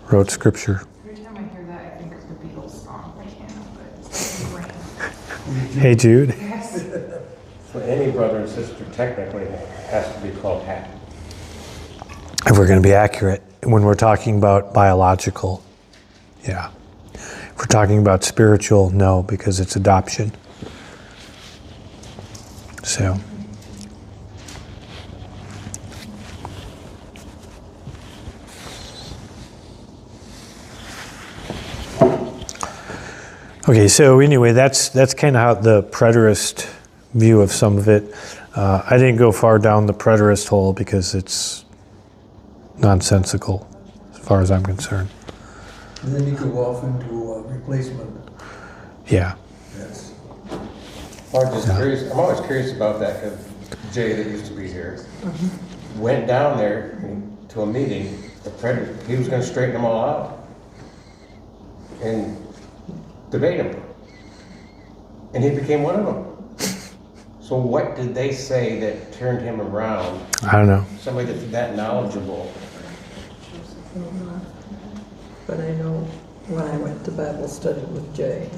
wrote scripture. Every time I hear that, I think of the Beatles song. I can't help it. It's in the brain. Hey, Jude. Yes. So any brother and sister technically has to be called half. If we're going to be accurate, when we're talking about biological, yeah. If we're talking about spiritual, no, because it's adoption. So. Okay, so anyway, that's kind of how the preterist view of some of it. I didn't go far down the preterist hole because it's nonsensical as far as I'm concerned. And then you go off into replacement. Yeah. Yes. I'm always curious about that because Jay, that used to be here, went down there to a meeting. He was going to straighten them all out and debate them, and he became one of them. So what did they say that turned him around? I don't know. Somebody that's that knowledgeable. But I know when I went to Bible study with Jay,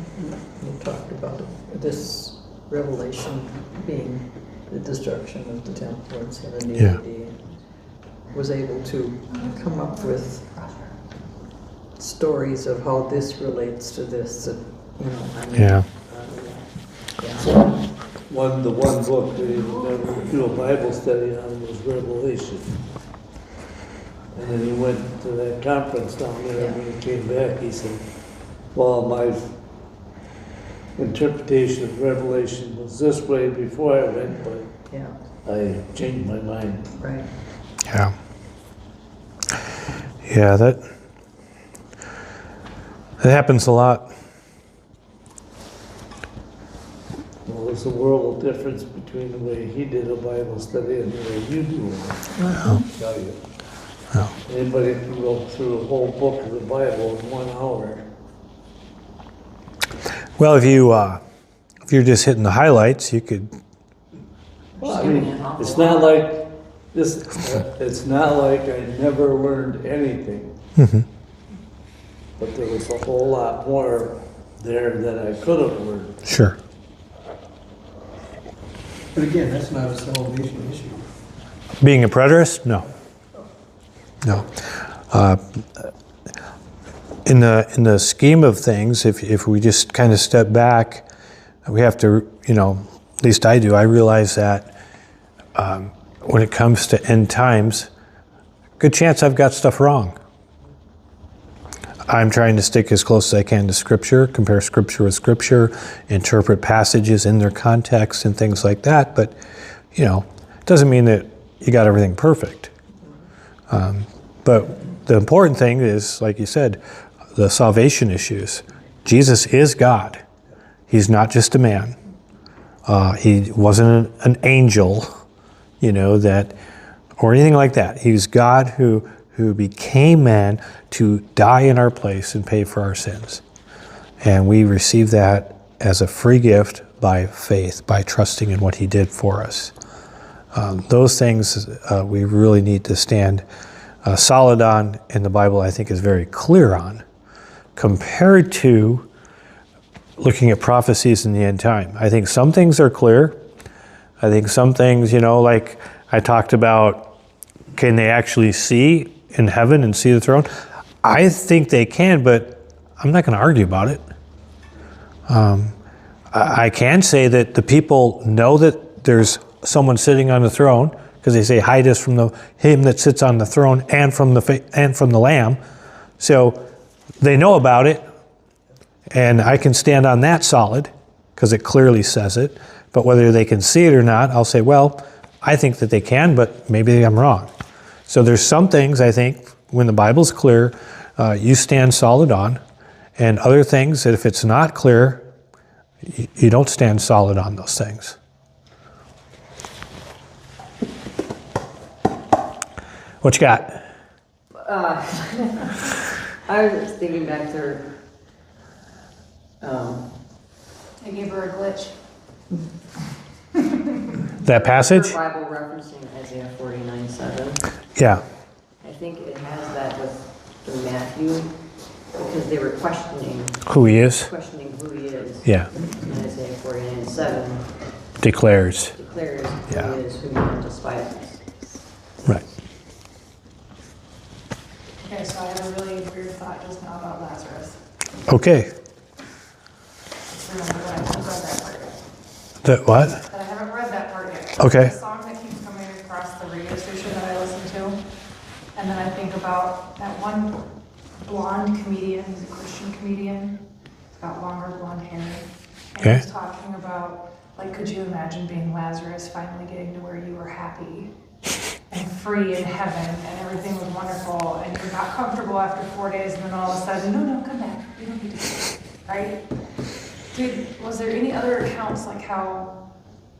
he talked about this revelation being the destruction of the temple in 70 Yeah. AD. Was able to come up with stories of how this relates to this, that, you know, I mean, Yeah. yeah. The one book that he would never do a Bible study on was Revelation. And then he went to that conference down there, and when he came back, he said, well, my interpretation of Revelation was this way before I went, but Yeah, I changed my mind. right. Yeah. Yeah, that happens a lot. Well, there's a world of difference between the way he did a Bible study and the way you do it. I'll tell you. Yeah. Anybody can go through the whole book of the Bible in 1 hour. Well, if you're just hitting the highlights, you could. Well, I mean, it's not like this. It's not like I never learned anything. But there was a whole lot more there that I could have learned. Sure. But again, that's not a salvation issue. Being a preterist? No. No. In the scheme of things, if we just kind of step back, we have to, at least I do, I realize that when it comes to end times, good chance I've got stuff wrong. I'm trying to stick as close as I can to Scripture, compare Scripture with Scripture, interpret passages in their context and things like that, but, it doesn't mean that you got everything perfect. But the important thing is, like you said, the salvation issues. Jesus is God. He's not just a man. He wasn't an angel, or anything like that. He's God who became man to die in our place and pay for our sins. And we receive that as a free gift by faith, by trusting in what he did for us. Those things we really need to stand solid on, and the Bible, I think, is very clear on, compared to looking at prophecies in the end time. I think some things are clear. I think some things, like I talked about, can they actually see in heaven and see the throne? I think they can, but I'm not going to argue about it. I can say that the people know that there's someone sitting on the throne, because they say, hide us from him that sits on the throne and from the Lamb. So they know about it, and I can stand on that solid, because it clearly says it. But whether they can see it or not, I'll say, well, I think that they can, but maybe I'm wrong. So there's some things, I think, when the Bible's clear, you stand solid on, and other things that if it's not clear, you don't stand solid on those things. What you got? I was just thinking back to, I gave her a glitch. That passage? Bible referencing Isaiah 49:7. Yeah. I think it has that with Matthew, because they were questioning Who he is? who he is. Yeah. And Isaiah 49:7 Declares. declares who Yeah. he is, who man despises. Right. Okay, so I had a really weird thought just now about Lazarus. Okay. Just remember that I haven't read that part yet. That what? That I haven't read that part yet. Okay. The song that keeps coming across the radio station that I listen to. And then I think about that one blonde comedian, he's a Christian comedian. He's got longer blonde hair. And Okay. he's talking about, like, could you imagine being Lazarus, finally getting to where you were happy and free in heaven and everything was wonderful and you got comfortable after 4 days and then all of a sudden, no, come back. You don't need to go. Right? Dude, was there any other accounts, like how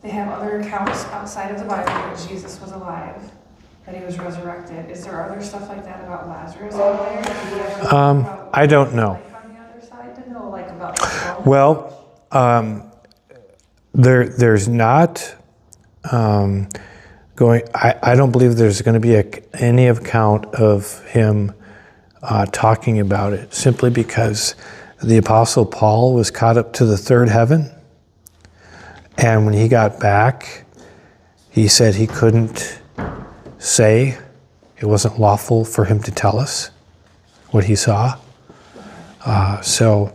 they have other accounts outside of the Bible that Jesus was alive, that he was resurrected? Is there other stuff like that about Lazarus out there? Did you ever think about I don't know. life on the other side to know, like about the soul? Well, there's not going. I don't believe there's going to be any account of him talking about it, simply because the Apostle Paul was caught up to the third heaven, and when he got back, he said he couldn't say, it wasn't lawful for him to tell us what he saw. So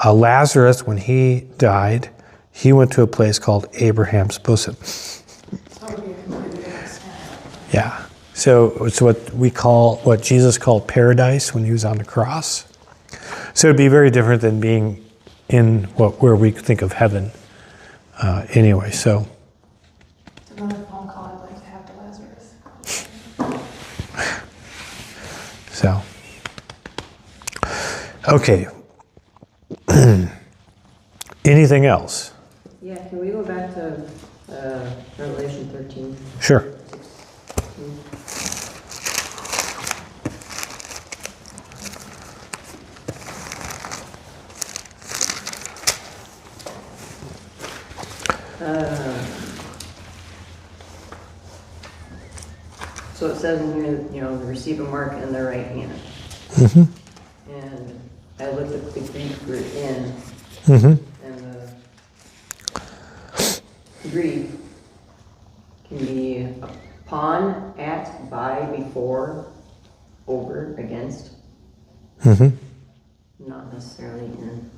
Lazarus, when he died, he went to a place called Abraham's bosom. So it would be a completely different scenario. Yeah. So it's what Jesus called paradise when he was on the cross. So it'd be very different than being in where we think of heaven. Anyway, so. It's another phone call I'd like to have to Lazarus. So. Okay. Anything else? Yeah, can we go back to Revelation 13? Sure. So it says in here, they receive a mark in their right hand. Mm-hmm. And I looked at the Greek for in, Mm-hmm. and the Greek can be upon, at, by, before, over, against, Mm-hmm. not necessarily in.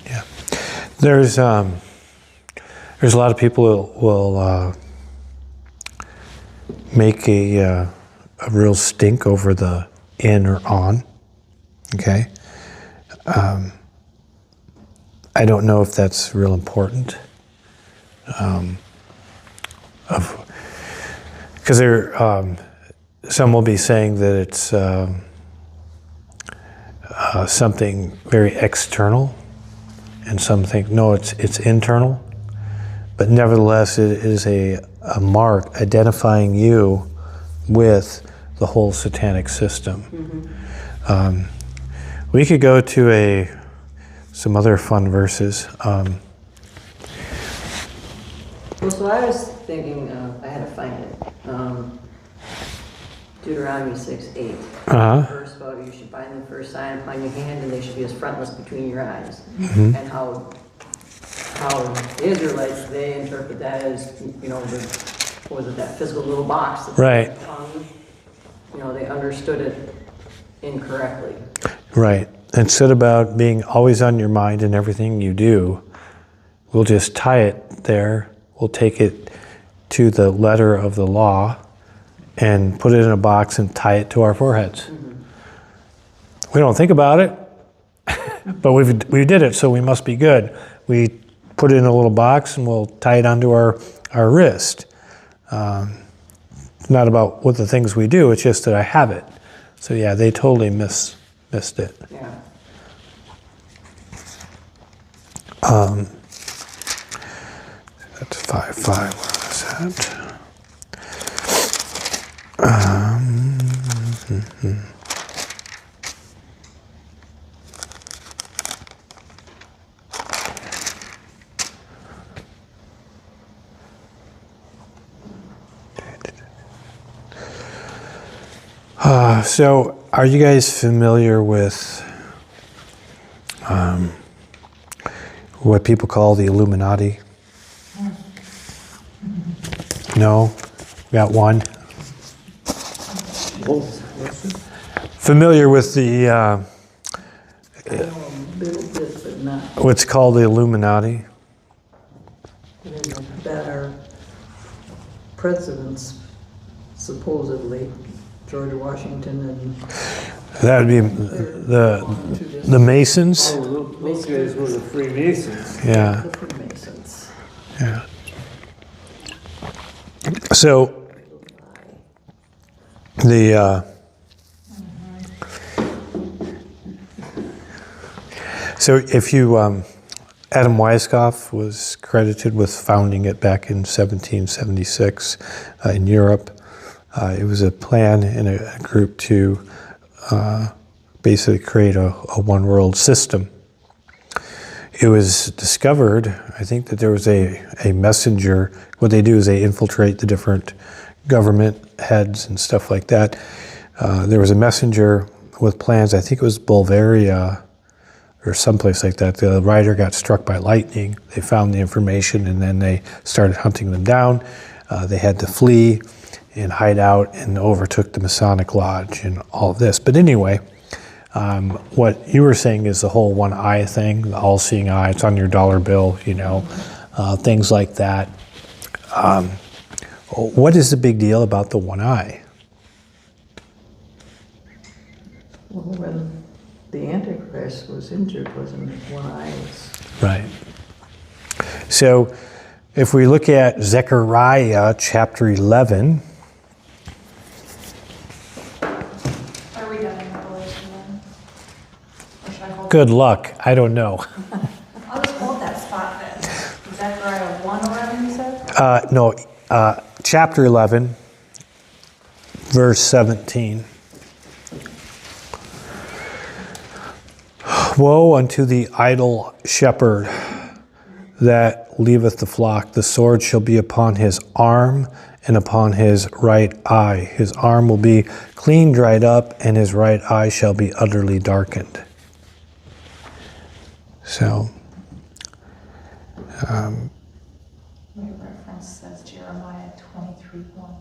Yeah. There's a lot of people who will make a real stink over the in or on. Okay. I don't know if that's real important. Because some will be saying that it's something very external, and some think no, it's internal. But nevertheless, it is a mark identifying you with the whole satanic system. We could go to some other fun verses. Well, so I was thinking, I had to find it. Deuteronomy 6:8. Verse about you should bind them for a sign upon your hand, and they should be as frontless between your eyes. And how the Israelites, they interpret that as, what was it, that physical little box that's Right. on the tongue? They understood it incorrectly. Right. Instead about being always on your mind in everything you do, we'll just tie it there. We'll take it to the letter of the law and put it in a box and tie it to our foreheads. We don't think about it, but we did it, so we must be good. We put it in a little box and we'll tie it onto our wrist. Not about what the things we do, it's just that I have it. So yeah, they totally missed it. Yeah. That's 5:5. Where was that? So, are you guys familiar with what people call the Illuminati? No? Got one? Familiar with the, I know a little bit, but not, what's called the Illuminati? that our presidents supposedly, George Washington and That would be the Masons? Oh, those guys were the Freemasons. Yeah, the Freemasons. yeah. So, so if you, Adam Weishaupt was credited with founding it back in 1776 in Europe. It was a plan in a group to basically create a one world system. It was discovered, I think, that there was a messenger. What they do is they infiltrate the different government heads and stuff like that. There was a messenger with plans, I think it was Bulgaria or someplace like that. The rider got struck by lightning. They found the information and then they started hunting them down. They had to flee and hide out and overtook the Masonic Lodge and all of this. But anyway, what you were saying is the whole one eye thing, the all-seeing eye. It's on your dollar bill, things like that. What is the big deal about the one eye? Well, when the Antichrist was injured, wasn't it? One eye was. Right. So if we look at Zechariah chapter 11, Are we done in Revelation then? Or should I hold? good luck. I don't know. I'll just hold that spot then. Zechariah 1:11, you said? No, chapter 11, verse 17. Woe unto the idle shepherd that leaveth the flock. The sword shall be upon his arm and upon his right eye. His arm will be clean dried up, and his right eye shall be utterly darkened. So, My reference says Jeremiah Jeremiah 23:1.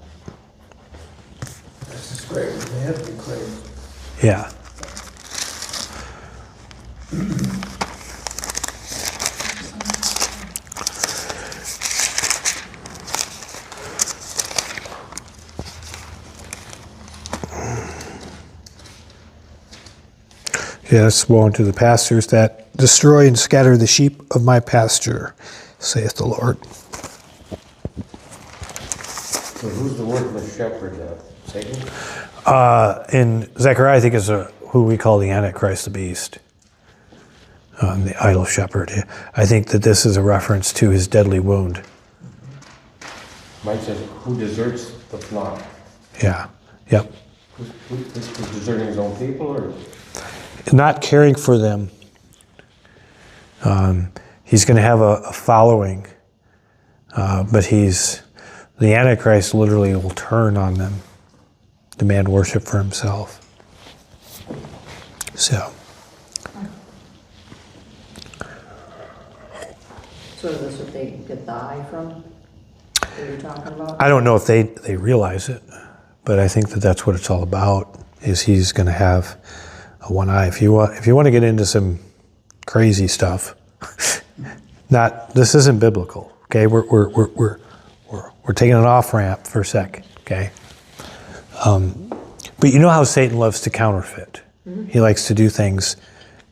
This is great, they have to be great. Yeah. Yes, woe unto the pastors that destroy and scatter the sheep of my pasture, saith the Lord. So who's the worthless shepherd now? Satan? In Zechariah, I think is who we call the Antichrist, the beast, the idol shepherd. I think that this is a reference to his deadly wound. Mine says, who deserts the flock? Yeah, yep. Who's deserting his own people, or? Not caring for them. He's going to have a following, but the Antichrist literally will turn on them, demand worship for himself. So, So is this what they get the eye from? That you're talking about? I don't know if they realize it, but I think that that's what it's all about, is he's going to have a one eye. If you want to get into some crazy stuff, this isn't biblical, okay? We're taking an off ramp for a sec, okay? But you know how Satan loves to counterfeit. He likes to do things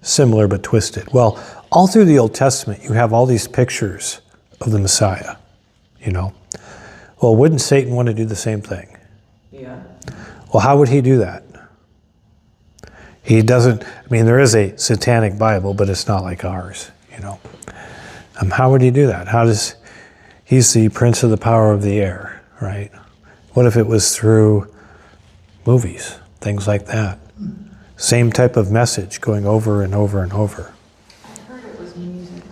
similar but twisted. Well, all through the Old Testament, you have all these pictures of the Messiah, you know. Well, wouldn't Satan want to do the same thing? Yeah. Well, how would he do that? He doesn't, I mean, there is a satanic Bible, but it's not like ours, you know. How would he do that? He's the prince of the power of the air, right? What if it was through movies, things like that? Same type of message going over and over and over. I heard it was music.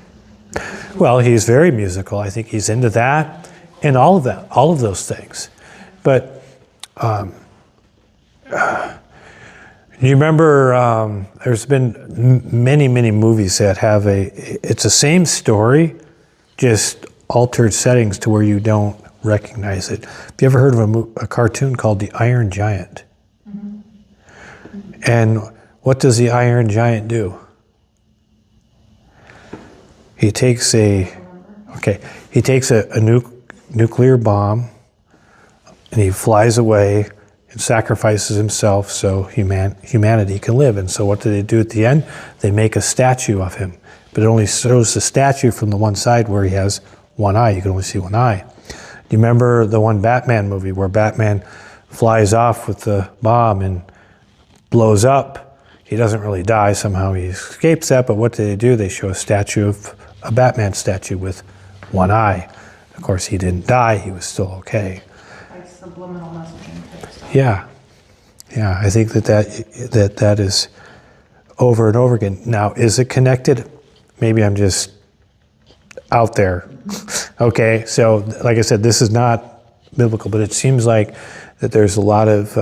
Well, he's very musical. I think he's into that and all of those things. But you remember there's been many movies that have it's the same story, just altered settings to where you don't recognize it. Have you ever heard of a cartoon called The Iron Giant? And what does the Iron Giant do? He takes a nuclear bomb and he flies away and sacrifices himself so humanity can live. And so what do they do at the end? They make a statue of him. But it only shows the statue from the one side where he has one eye. You can only see one eye. Do you remember the one Batman movie where Batman flies off with the bomb and blows up? He doesn't really die. Somehow he escapes that. But what do they do? They show a Batman statue with one eye. Of course, he didn't die. He was still okay. Like subliminal messaging type stuff. Yeah. I think that is over and over again. Now, is it connected? Maybe I'm just out there. Okay, so like I said, this is not biblical, but it seems like that there's a lot of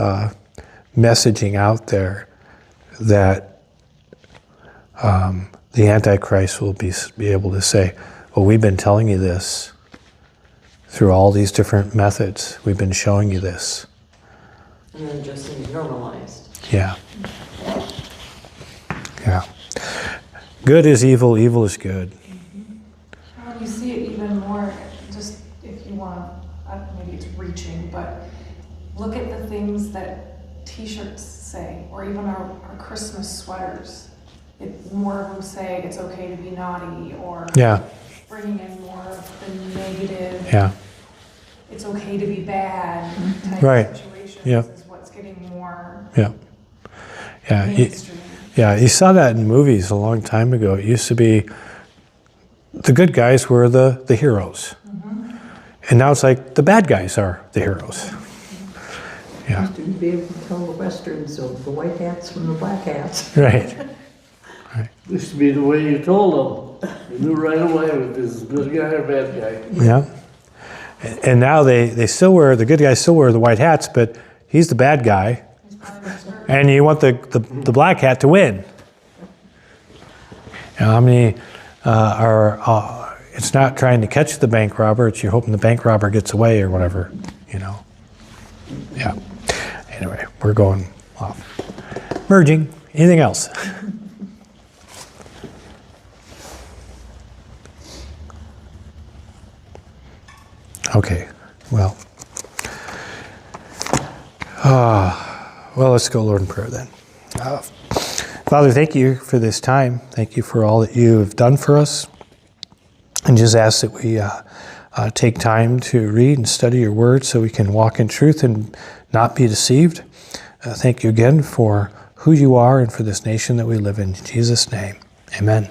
messaging out there that the Antichrist will be able to say, well, we've been telling you this through all these different methods. We've been showing you this. And then just seems normalized. Yeah. Good is evil, evil is good. Well, you see it even more, just if you want, maybe it's reaching, but look at the things that t-shirts say, or even our Christmas sweaters. More of them say it's okay to be naughty, or Yeah. bringing in more of the negative, Yeah. it's okay to be bad type Right. situations Yeah. is what's getting more Yeah. mainstream. Yeah, you saw that in movies a long time ago. It used to be the good guys were the heroes. And now it's like the bad guys are the heroes. Yeah, Used to be able to tell the westerns, so the white hats from the black hats. right. Used to be the way you told them. You knew right away if this is a good guy or bad guy. Yeah. And now they still wear, the good guys still wear the white hats, but he's the bad guy. And you want the black hat to win. You know, how many are It's not trying to catch the bank robber, it's you're hoping the bank robber gets away or whatever, you know. Yeah. Anyway, we're going off. Merging. Anything else? Okay, well. Well, let's go, Lord, in prayer then. Father, thank you for this time. Thank you for all that you have done for us. And just ask that we take time to read and study your word so we can walk in truth and not be deceived. Thank you again for who you are and for this nation that we live in. In Jesus' name, amen.